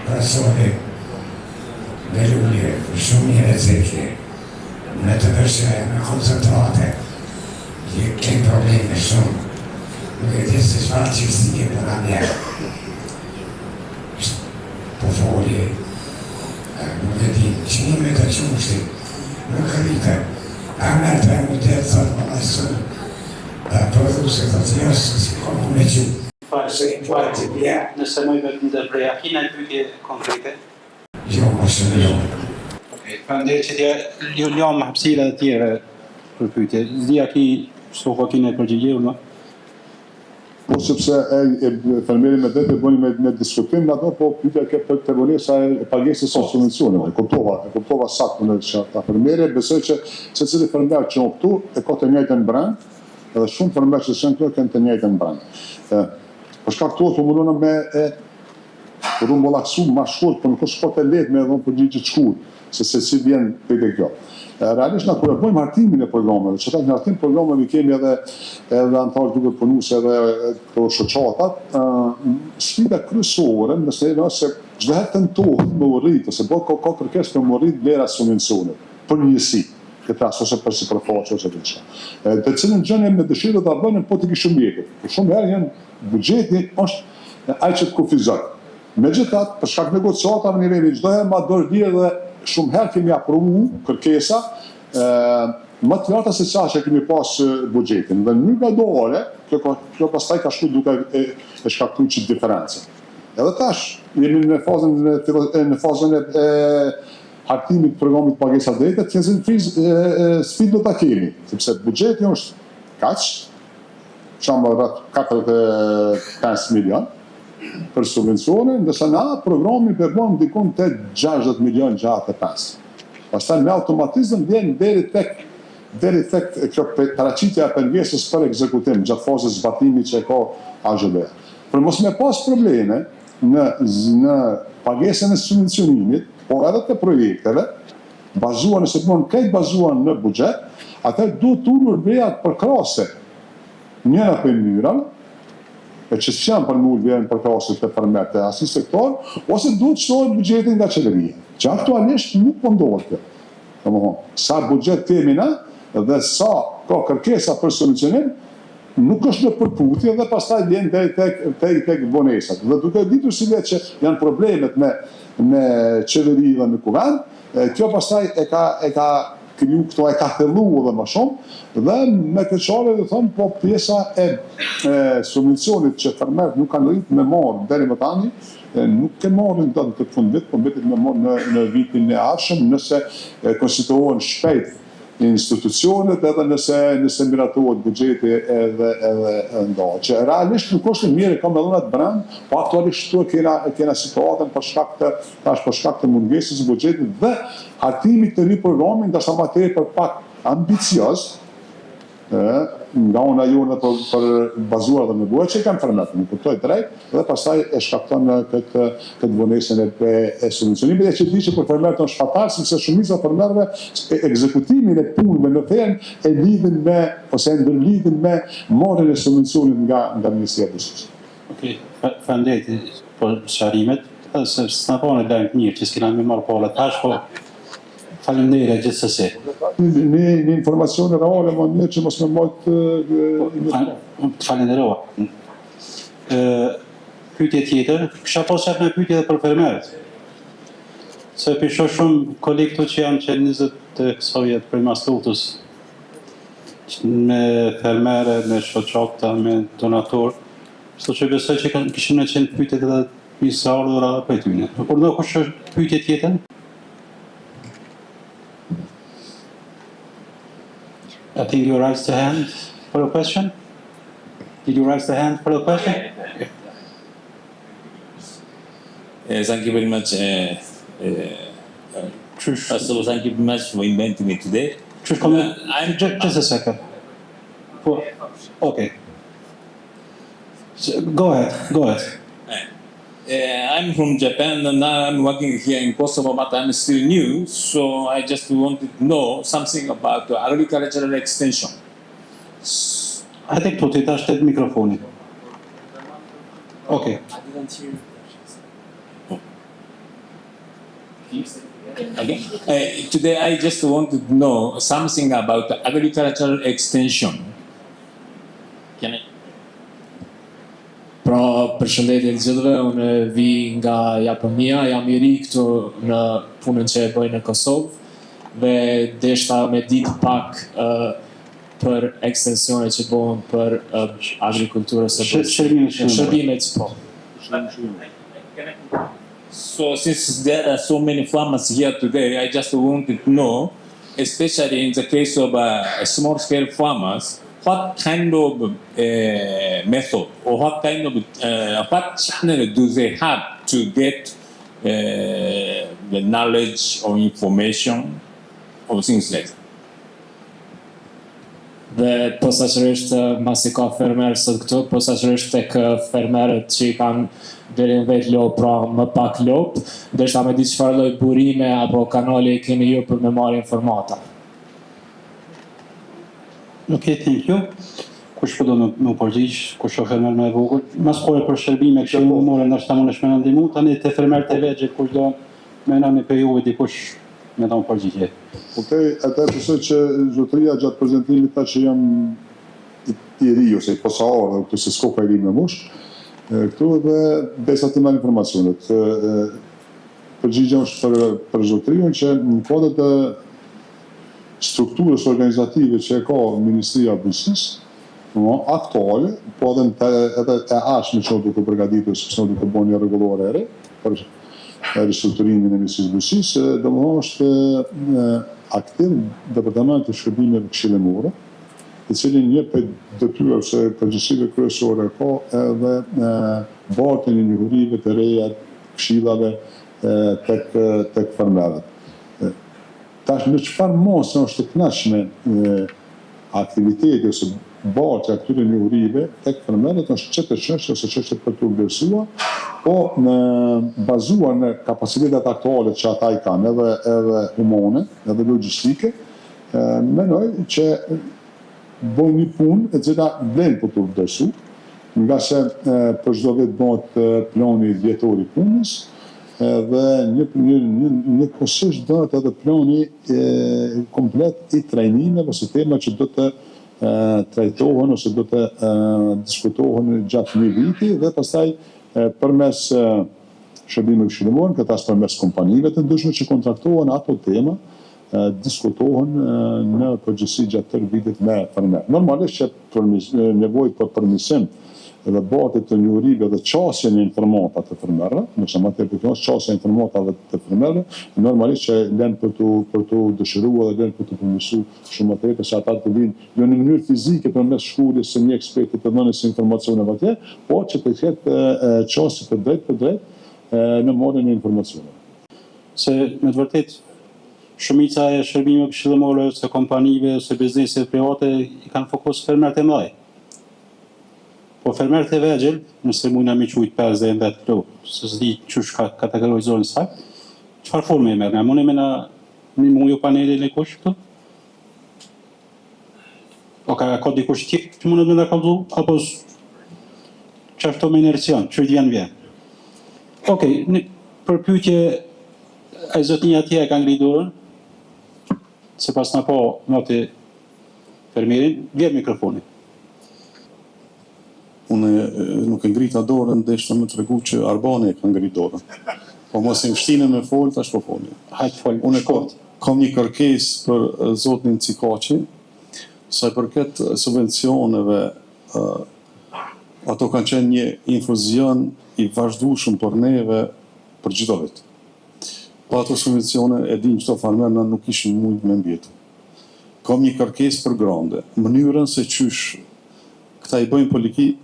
Persone dell'Unie, persone secche, mette persone concentrate, che problemi sono. Perché questi spazi si per la mia. Poveri. Vedi, ci mette giusti, non capite, a me abbiamo detto adesso produce così come giù. Nëse më vetë ndërprej, a kina pyetje konkrete? Jo, mos e jo. Faleminderit që t'ja lëm hapësira të tjera për pyetje. Zdia ki shtoka kine përgjigje unë. Po sepse fermeri me vetë bëni me diskutim në ato, po pyetja ke për të volesa e pagesës së subvencioneve. Kuptova saktë në çfarë fermeri besoj që secili fermer që këtu e ka të njëjtën brand, edhe shumë fermerë që janë këtu kanë të njëjtën brand. Për shkak të këtu mundona me rumbullaksu më shkurt, por nuk është të lehtë me dhënë përgjigje të shkurt, se si vjen pejtë kjo. Realisht na kur e bëjmë hartimin e programeve, çka në hartim programeve kemi edhe antarë duke punues edhe këto shoqatat, sfida kryesore nëse çdo herë tentohet me urrit ose ka kërkesë për urrit vlera subvencioneve për njësi. Këtë ose për sipërfaqe ose diçka. Të cilën gjënë me dëshirë ta bënin po të kishim mjekët. Por shumë herë janë buxheti është ai që të kufizon. Megjithatë, për shkak negociatave në nivelin çdo herë ma dorëdir dhe shumë herë kemi aprovu kërkesa më të larta se çfarë që kemi pas buxhetin. Dhe në graduale, kjo pastaj ka shku duke e shkaktuar çit diferencë. Edhe tash jemi në fazën e hartimit programit pagesa drejta, që sfidë do ta kemi, sepse buxheti është kaq, çamba rreth 45 milion për subvencione, ndërsa na programi përban dikon te 60 milion gjatë 5. Pastaj me automatizëm vjen deri tek kjo paraqitja e pengesës për ekzekutim gjatë fazës zbatimit që ka AZB. Për mos me pas probleme në pagesën e subvencionimit, po edhe të projekteve, bazuar nëse të këtë bazuar në buxhet, atëherë duhet të ulur vlerat përkrahase njëra për mënyrën, e që s'janë për mullë vjerën përkrahase të fermerët e asnjë sektor, ose duhet shtohet buxhetin nga qeveria. Që aktualisht nuk po ndodhet kjo. Domethënë, sa buxhet kemi na dhe sa ka kërkesa për subvencionim, nuk është në përputhje dhe pastaj vjen deri tek vonesat. Dhe duke ditur si vetë që janë problemet me qeveri dhe me kuvend, kjo pastaj e ka kriju këto, e ka thellu edhe më shumë, dhe me këtë çare dhe thëmë, po pjesa e subvencionit që fermerët nuk kanë rritë me marë deri më tani, nuk e marrin dot të fundit, po mbetet me marë në vitin e ardhshëm, nëse konstituohen shpejt institucionet edhe nëse miratohet buxheti edhe ndohet. Që realisht nuk është mirë, ka me dhunat brand, po aktualisht këtu kena situatën për shkak të mungesës së buxhetit dhe hartimit të ri programit, ndërsa më tej për pak ambicioz, nga ona jone për bazuar dhe me buhet që i kanë fermerët, në kuptoj drejt, dhe pastaj e shkakton këtë vonesën e subvencionimit, dhe që di që për fermerët është fatar, sepse shumica fermerëve ekzekutimin e punëve në fermë e lidhin me, ose e ndërlidhin me marrjen e subvencionit nga Ministria e Bujqësisë. Okej, faleminderit për sqarimet, se s'na bën lajm të mirë që s'kena më marrë pala tash, po faleminderit gjithsesi. Një informacione reale më mirë që mos me mojtë... Falenderova. pyetje tjetër, kisha pas çfarë me pyetje edhe për fermerët. Se pisho shumë kolegë këtu që janë që 20 të kësaj vjet për mastutës me fermerë, me shoqata, me donator. Kështu që besoj që kishin në qenë pyetjet edhe pisa ardhura edhe për tyne. Por do kush është pyetje tjetër? I think you raised the hand for a question. Did you raise the hand for a question? Thank you very much. So thank you very much for inviting me today. I'm just a second. Okay. So, go ahead. I'm from Japan and now I'm working here in Kosovo, but I'm still new, so I just wanted to know something about the agricultural extension. I think to ti tash tet mikrofonin. Okay. Okay. Today I just wanted to know something about the agricultural extension. Can I? Pra, përshëndetje të gjithëve, unë vi nga Japonia, jam i ri këtu në punën që e bëj në Kosovë dhe deshta me ditë pak për ekstensionet që bëhen për agrikulturën së shërbimet po. So since there are so many farmers here today, I just wanted to know, especially in the case of small-scale farmers, what kind of method or what kind of what channel do they have to get the knowledge or information or things like that? Dhe posaçërisht masi ka fermerë sot këtu, posaçërisht tek fermerët që i kanë deri në vetë lopë, pra më pak lopë, deshta me di çfarë lloj burime apo kanale keni ju për me marrë informata. Okay, thank you. Kush po do më përgjigj, kush është fermer më e vogël? Mas kohë për shërbime që më morën ndoshta më në ndihmë, tani te fermerët e vegjël kush do më në periudhë dikush me dhënë përgjigje. Okej, atë besoj që zotëria gjatë prezantimit tha që jam i ri ose i posaçar, ose se skopa i ri me mush. Këtu dhe besa të marrë informacionet. Përgjigja është për zotërion që në kodet e strukturës organizative që e ka Ministria e Bujqësisë, aktuale, po edhe e ashme që duke përgatitur, sepse duke bënë një rregullore e re për ristrukturimin e Ministrisë së Bujqësisë, domethënë është aktiv Departamenti i Shërbimeve Këshillimore, i cili një prej detyrave ose përgjegjësive kryesore ka edhe bartjen e njohurive të reja këshillave tek fermerët. Tash në çfarë mos është të kënaqshme aktiviteti ose bartja këtyre njohurive tek fermerët është çështë çështje ose çështje për të vlerësuar, po në bazuar në kapacitetet aktuale që ata i kanë, edhe humane, edhe logjistike, mendoj që bëjnë një punë e cila vlen për të vlerësuar, nga se për çdo vit bëhet plani vjetor i punës, dhe një kohësisht bëhet edhe plani komplet i trajnimeve ose tema që do të trajtohen ose do të diskutohen gjatë një viti dhe pastaj përmes shërbimeve këshillimore, këtë as përmes kompanive të ndryshme që kontraktohen ato tema, diskutohen në përgjithësi gjatë tërë vitit me fermerë. Normalisht që nevojë për përmirësim dhe bartje të njohurive dhe qasjen e informata të fermerëve, nëse më tepër qasja e informatave të fermerëve, normalisht që lënë për të dëshiruar dhe lënë për të përmirësuar shumë më tepër se ata të vinë jo në mënyrë fizike përmes shkollës së një eksperti të dhënës informacioneve atje, por që të ketë qasje të drejtë për drejtë në marrjen e informacioneve. Se me të vërtetë shumica e shërbimeve këshillimore ose kompanive ose bizneset private i kanë fokus fermerët e mëdhenj. Po fermerët e vegjël, nëse mundna me quajt 50 vet këtu, se s'di çush ka kategorizohen saktë, çfarë forme e merr? Na mundi me na muju panelin e kush këtu? O ka dikush tjetër që mundet me na kallzu apo çfarë me inercion, çfarë vjen? Okej, për pyetje ai zotnia atje e ka ngri dorën. Sipas na po noti fermerin, vjen mikrofoni. unë nuk e ngrita dorën, deshta me tregu që Albani e ka ngrit dorën. Po mos e mshtine me fol, tash po foli. Hajt fol, unë kam një kërkesë për zotin Cikaçi, sa i përket subvencioneve, ato kanë qenë një infuzion i vazhdueshëm për neve për çdo vit. Pa ato subvencione e dim çdo farmer nuk ishin mund me mbjetu. Kam një kërkesë për grande, mënyrën se qysh këta i bëjnë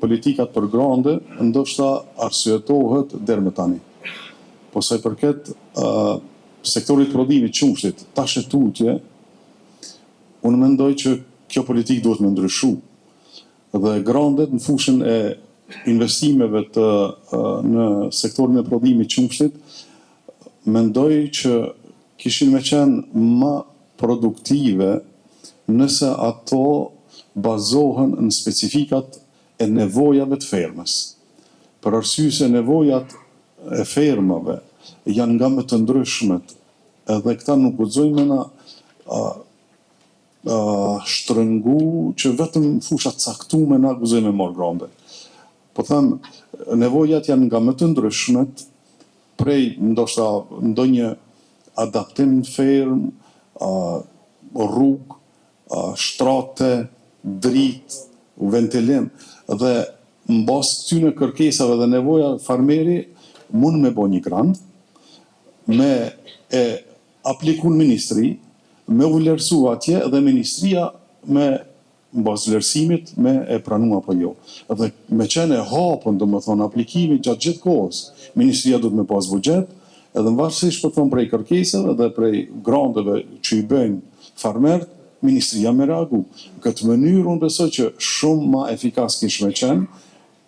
politikat për grande, ndoshta arsyetohet deri më tani. Po sa i përket sektorit prodhimit qumshtit, tash e tutje, unë mendoj që kjo politik duhet me ndryshu. Dhe grandet në fushën e investimeve në sektorin e prodhimit qumshtit, mendoj që kishin me qenë më produktive nëse ato bazohen në specifikat e nevojave të fermës. Për arsye se nevojat e fermave janë nga më të ndryshmet, edhe këta nuk guxojnë na shtrëngu që vetëm fushat caktume na guxojnë me marrë grande. Po them, nevojat janë nga më të ndryshmet, prej ndoshta ndonjë adaptim në ferm, rrugë, shtrate, dritë, ventilim, dhe mbas këtyre kërkesave dhe nevoja farmeri mund me bo një grant, me e apliku në ministri, me u vlerësu atje dhe ministria me mbas vlerësimit me e pranu apo jo. Dhe me qenë e hapën, do më thonë, aplikimit gjatë gjithë kohës, ministria do të me pas buxhet, edhe në varësisht për thonë prej kërkesave dhe prej granteve që i bëjnë farmert, ministria me reagu. Këtë mënyrë unë besoj që shumë ma efikas kishme qenë,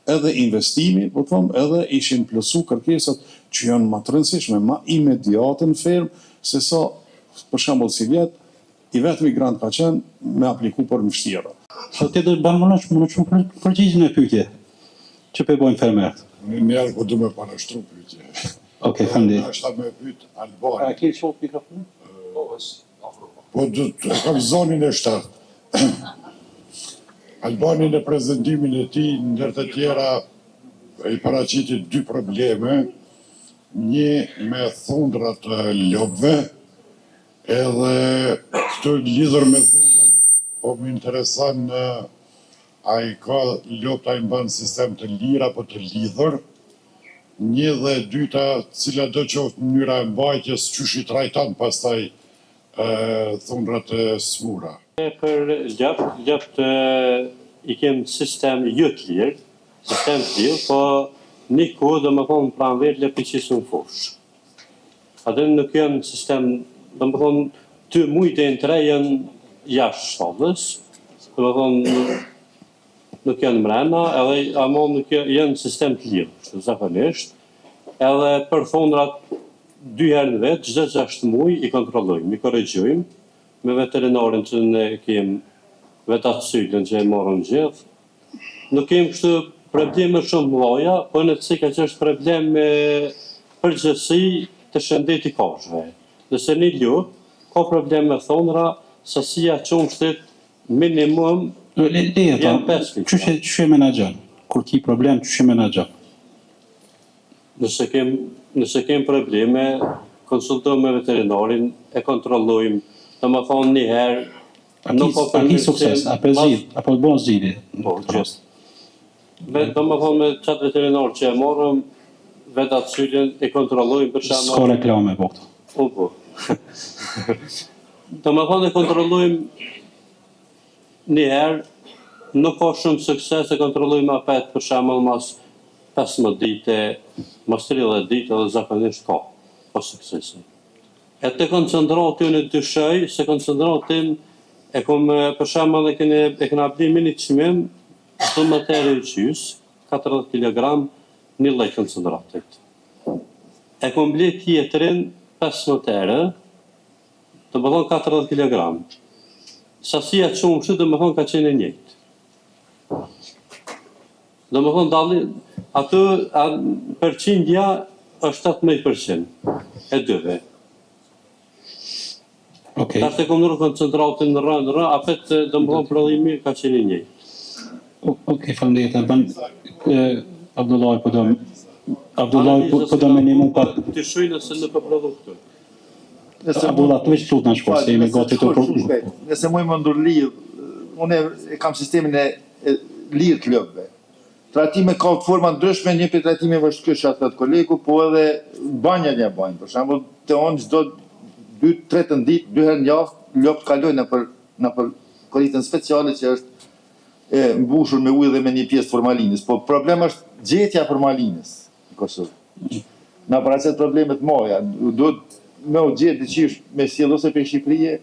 edhe investimi, po thomë, edhe ishin plusu kërkesat që janë ma të rëndësishme, ma imediate në fermë, se sa, për shembull si vjet, i vetë migrant ka qenë me apliku për mështjera. Sa të të banë më në shumë përgjigjën e pyetje, që pe bojnë fermert? Në njerë ku du me panashtru pyetje. Okej, fëndi. Ashta me pyet Albani. A ke shoh mikrofonin? Po kam zonin e shtatë. Albani në prezentimin e tij ndër të tjera i paraqiti dy probleme, një me thundrat lopëve, edhe këtu lidhur me thundrat, po më intereson a i ka lopët a i mban sistem të lira apo të lidhur, një dhe dyta cila do qoftë mënyra e mbajtjes qysh i trajton pastaj thundrat e smura. Për ljapt i kem sistem jo të lirë, sistem të lirë, po një kohë dhe më thonë pranverë ljapi që së në fush. Atë nuk janë sistem, dhe më thonë, të mujtë e në tre janë jashtë shtollës, dhe më thonë nuk janë mrena, edhe amo nuk janë sistem të lirë, zakonisht, edhe për thundrat 2 herë në vetë, çdo 6 muaj i kontrollojmë, i korrigjojmë, me veterinarin që ne kemë vetatësylën që e morën gjithë. Nuk kemë kështu probleme shumë mëdha, po në të sika që është problem me përgjithësi të shëndetit kafshëve. Nëse një lopë ka problem me thondra, sasia qumshtit minimum janë 5 litra. Ç'e menaxhon? Kur ki problem, ç'e menaxhon? Nëse kem probleme, konsultojmë me veterinarin, e kontrollojmë, dhe më thonë një herë, nuk po përmirësim... A ki sukses, apo të bon zgjidhje? Po, gjithë. Dhe më thonë me qatë veterinar që e morëm, vetatësylën e kontrollojmë për shama... S'ka reklame, po këto. Po. Dhe më thonë e kontrollojmë një herë, nuk ka shumë sukses e kontrollojmë apet për shama mas 15 dite, mas 30 dite dhe zakonisht ka, po suksesi. E të koncentratin e dyshoj, se koncentratin e kom për shembull e kena bli mini çmim, do më të rëgjys, 40 kg, një lloj koncentratit. E kom bli tjetrin 15 herë, të më thonë 40 kg. Sasia qumshit, dhe më thonë ka qenë e njëjtë. Dhe më thonë dalli, atë përqindja është 18% e dyve. Okay. Tash të kom nërë koncentratin në rënë, apet dhe më thonë prodhimi ka qenë i njëjtë. Okej, faleminderit. Abdullahi po do më ndihmu pak. Të shojnë ose në produktor. Abdullah, të veç lutem shkoj se jemi gati të Nëse muj më ndurlidh, unë e kam sistemin e lirë klubëve. Trajtime ka forma ndryshme, një për trajtimeve është kjo që atë kolegu, po edhe banja një bajnë. Për shembull, te unë çdo 2-3 ditë, 2 herë në javë, lopët kaloj në për korritën speciale që është e mbushur me ujë dhe me një pjesë formalinës. Po problemi është gjetja e formalinës në Kosovë. Na paraqet problemet moja, duhet me u gjetë diçish me sjell ose prej Shqipërie,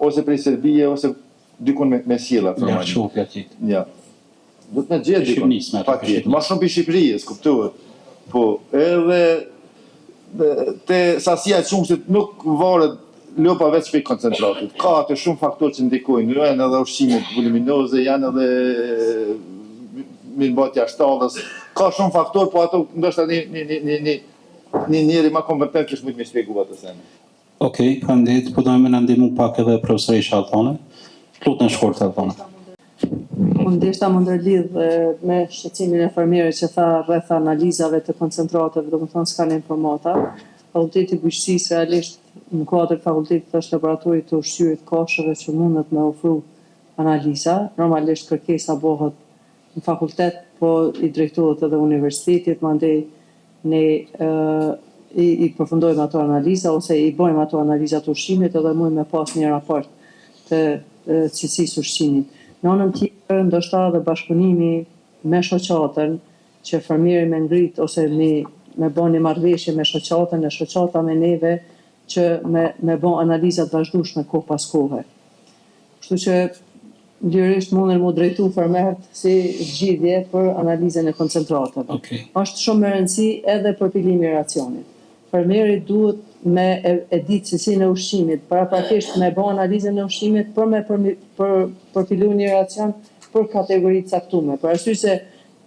ose prej Serbie, ose dikun me sjella formalinë. Ja. Do të na gjetë dikun. Patjetër. Ma shumë për Shqipërisë, kuptohet. Po, edhe te sasia e çumshit nuk varet lopa veç për koncentratit. Ka të shumë faktorë që ndikojnë, janë edhe ushqimet voluminoze, janë edhe mirëmbajtja e shtallës. Ka shumë faktorë, po ato ndoshta një njeri ma kompetent që shmujt me shpjegu atë sene. Okej, faleminderit, po dojmë na ndihmu pak edhe profesori Shaltone. Lutem shkurt Shaltone. Unë deshta më ndërlidh me shqetësimin e fermierit që tha rreth analizave të koncentrateve, domethënë s'ka informata. Fakulteti i bujqësisë realisht në kuadër fakultetit është laboratori të ushqyerit kafshëve që mundet me ofru analiza. Normalisht kërkesa bëhet në fakultet, po i drejtohet edhe universitetit, mandej ne i përfundojmë ato analiza ose i bëjmë ato analiza të ushqimit edhe mujmë me pas një raport të cilësisë ushqimit. Në anën tjetër, ndoshta dhe bashkëpunimi me shoqatën që fermieri me ngrit ose me bën një marrëveshje me shoqatën, e shoqata me neve që me bën analizat vazhdueshme kohë pas kohe. Kështu që lirisht munden mu drejtu fermerët si zgjidhje për analizën e koncentratave. Është shumë e rëndësi edhe për pilimi i racionit. Fermeri duhet me e ditë cilësinë e ushqimit, paraprakisht me bë analizën e ushqimit për pilu një racion për kategori të caktuar. Për arsye se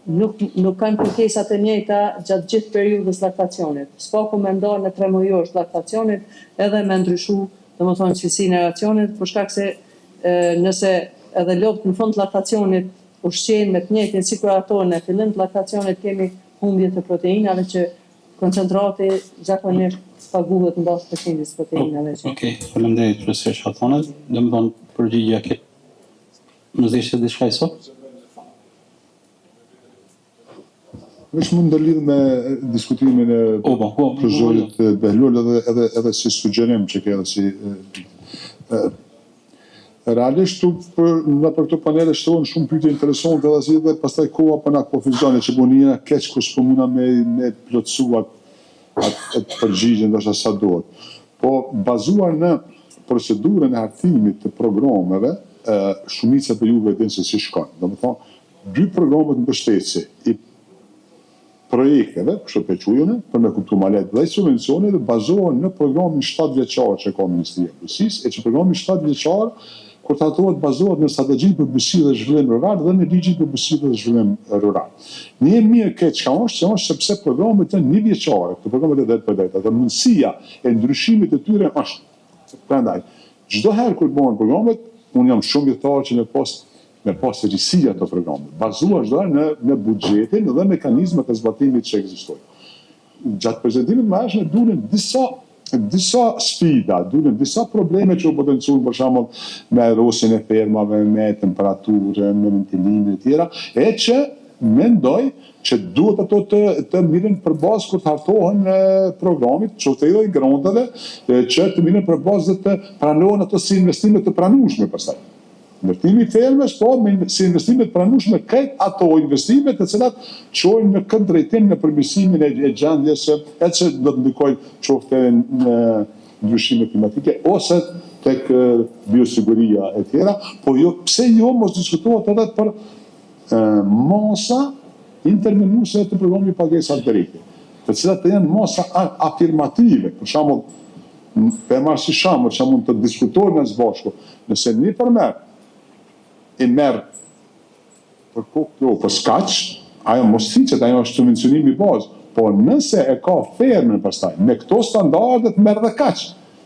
nuk kanë kërkesat e njëjta gjatë gjithë periudhës laktacionit. Spaku me ndarë në 3 mujosh laktacionit edhe me ndryshu, domethënë cilësinë e racionit, për shkak se nëse edhe lopët në fund të laktacionit ushqejnë me të njëjtin sikur ato në fillim të laktacionit kemi humbje të proteinave që koncentrati zakonisht paguhet mbas përqindjes së proteinave. Okej, faleminderit profesor Shaltone. Domethënë përgjigjja ke më zgjidhje diçka sot? Veç mund të lidh me diskutimin e profesorit Behlul edhe si sugjerim që ke edhe si realisht në për këto panele shtohen shumë pyetje interesante dhe pastaj koha po na konfuzon që punia keq kur s'puna me plotësuar atë përgjigje ndoshta sa duhet. Po bazuar në procedurën e hartimit të programeve, shumica për juve dinë se si shkon. Domethënë, 2 programet mbështetëse i projekteve, kështu pe quajune, për me kuptu ma lehtë, dhe subvencionet bazohen në programin 7 vjeçar që ka Ministria e Bujqësisë, e që programi 7 vjeçar kur trajtohet bazohet në strategjinë për bujqësi dhe zhvillim rural dhe në ligjin për bujqësi dhe zhvillim rural. Një mirë këtë çka është sepse programet janë 1 vjeçare, këto programet e drejtë për drejtë, dhe mundësia e ndryshimit të tyre është. Prandaj, çdo herë kur bëhen programet, unë jam shumë i thellë që me pas risia të programet, bazuar çdo në buxhetin dhe mekanizmat e zbatimit që ekzistojnë. Gjatë prezantimit më hershme duhen disa sfida, duhen disa probleme që u potenciojnë për shembull me rrosin e fermave, me temperaturën, me ventilimin e tjera, e që mendoj që duhet ato të miren përbazë kur të hartohen programit, që të idhoj grondave, që të miren përbazë dhe të pranohen ato si investimet të pranueshme pastaj. Investimi i fermës, po si investimet pranueshme këtë ato investimet të cilat çojnë në këtë drejtim në përmirësimin e gjendjes e që do të ndikojnë qoftë në ndryshime klimatike ose tek biosiguria e tjera, po jo pse jo mos diskutohet edhe për masa intermenuese të programit pagesa direkte, të cilat të janë masa afirmative, për shembull, për marrë si shembull që mund të diskutojmë në zbashku, nëse një fermer i merë për skaq, ajo mos thiqet, ajo është subvencionimi i bazë, po nëse e ka fermën pastaj, me këto standardet merë dhe kaq,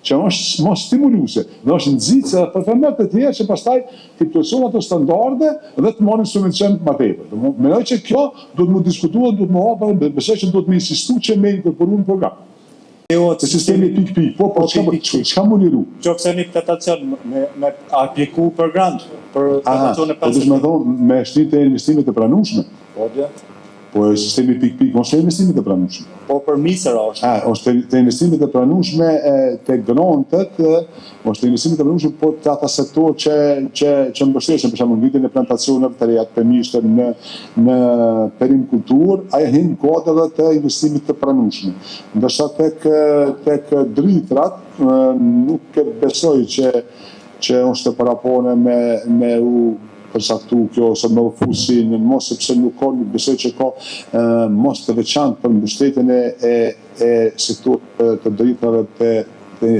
që është më stimuluese, dhe është nxitse për fermerët e tjerë që pastaj të plotësojnë ato standarde dhe të marrin subvencion më tepër. Mendoj që kjo duhet të diskutohet, duhet të hapet, besoj që duhet të insistuar që me inkorporuar në program. Se sistemi pik-pik, po çka mund liru? Qofse një platacion me apliku program për platacion e pasë. Po dush me thonë, me shtinë të investimet e pranueshme. Po sistemi pik-pik, mos të investimet e pranueshme. Po për misër është. Është të investimet e pranueshme të grantet, është të investimet e pranueshme po të ata sektor që mbështesin, për shembull ngritjen e plantacioneve të reja të pemishte në perikulturë, ajo hin kod edhe të investimit të pranueshme. Ndërsa tek dritrat nuk e besoj që është të parapone me u përsaktu kjo ose me u fusin, mos sepse nuk ka, nuk besoj që ka mos të veçantë për mbështetjen e sektor të dritrave të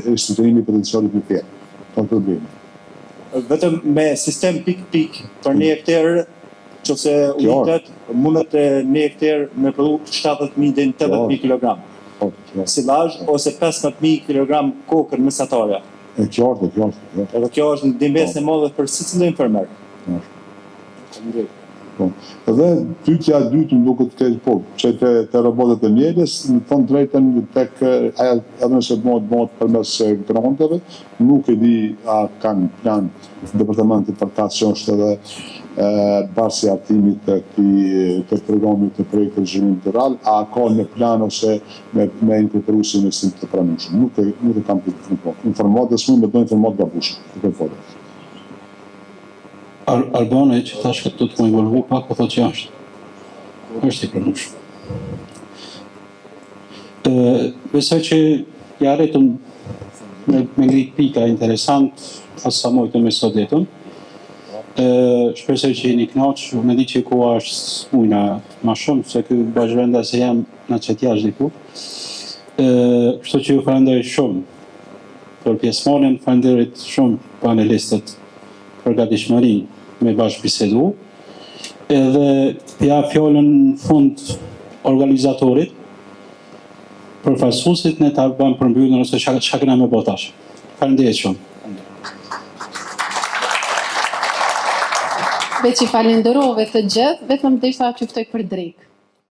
ristrukturimi potencialit në tjerë. Ka probleme. Vetëm me sistem pik-pik për një hektar, qofse unitet, mundet një hektar me prodhu 70.000 deri në 80.000 kg. Silazh ose 15.000 kg kokër mesatare. E qartë. Edhe kjo është një investim e madhe për secilin fermer. Edhe pyetja e dytë më duket të keq, që te robotet e mielës, në thon drejtën tek edhe nëse bëhet përmes granteve, nuk e di a kanë plan departamenti për ta qenë edhe basi artimit të programit të projektit zhvillimit rural, a ka në plan ose me inkorporuar investim të pranueshëm. Nuk e kam informatës, mund të bëjnë informat gabueshëm. Albane që thash që do të më involvu pak, po thot që është i pranueshëm. Besoj që ja arritëm me ngrit pika interesant, asa mojtë me sot jetën. Shpresoj që jeni kënaqur, me di që koha është ujna ma shumë, se ky bashkëvenda se jam në qëtë jashtë diku. Kështu që ju falenderoj shumë për pjesëmarrjen, falenderoj shumë panelistët për gatishmërinë me bashkë bisedu, edhe ja fjalën fund organizatorit, përfaqësuesit ne ta bëjmë përmbylljen ose çka kena me botash. Faleminderit shumë. Veç i falenderove të gjithë, vetëm desha t'ju ftoj për drekë.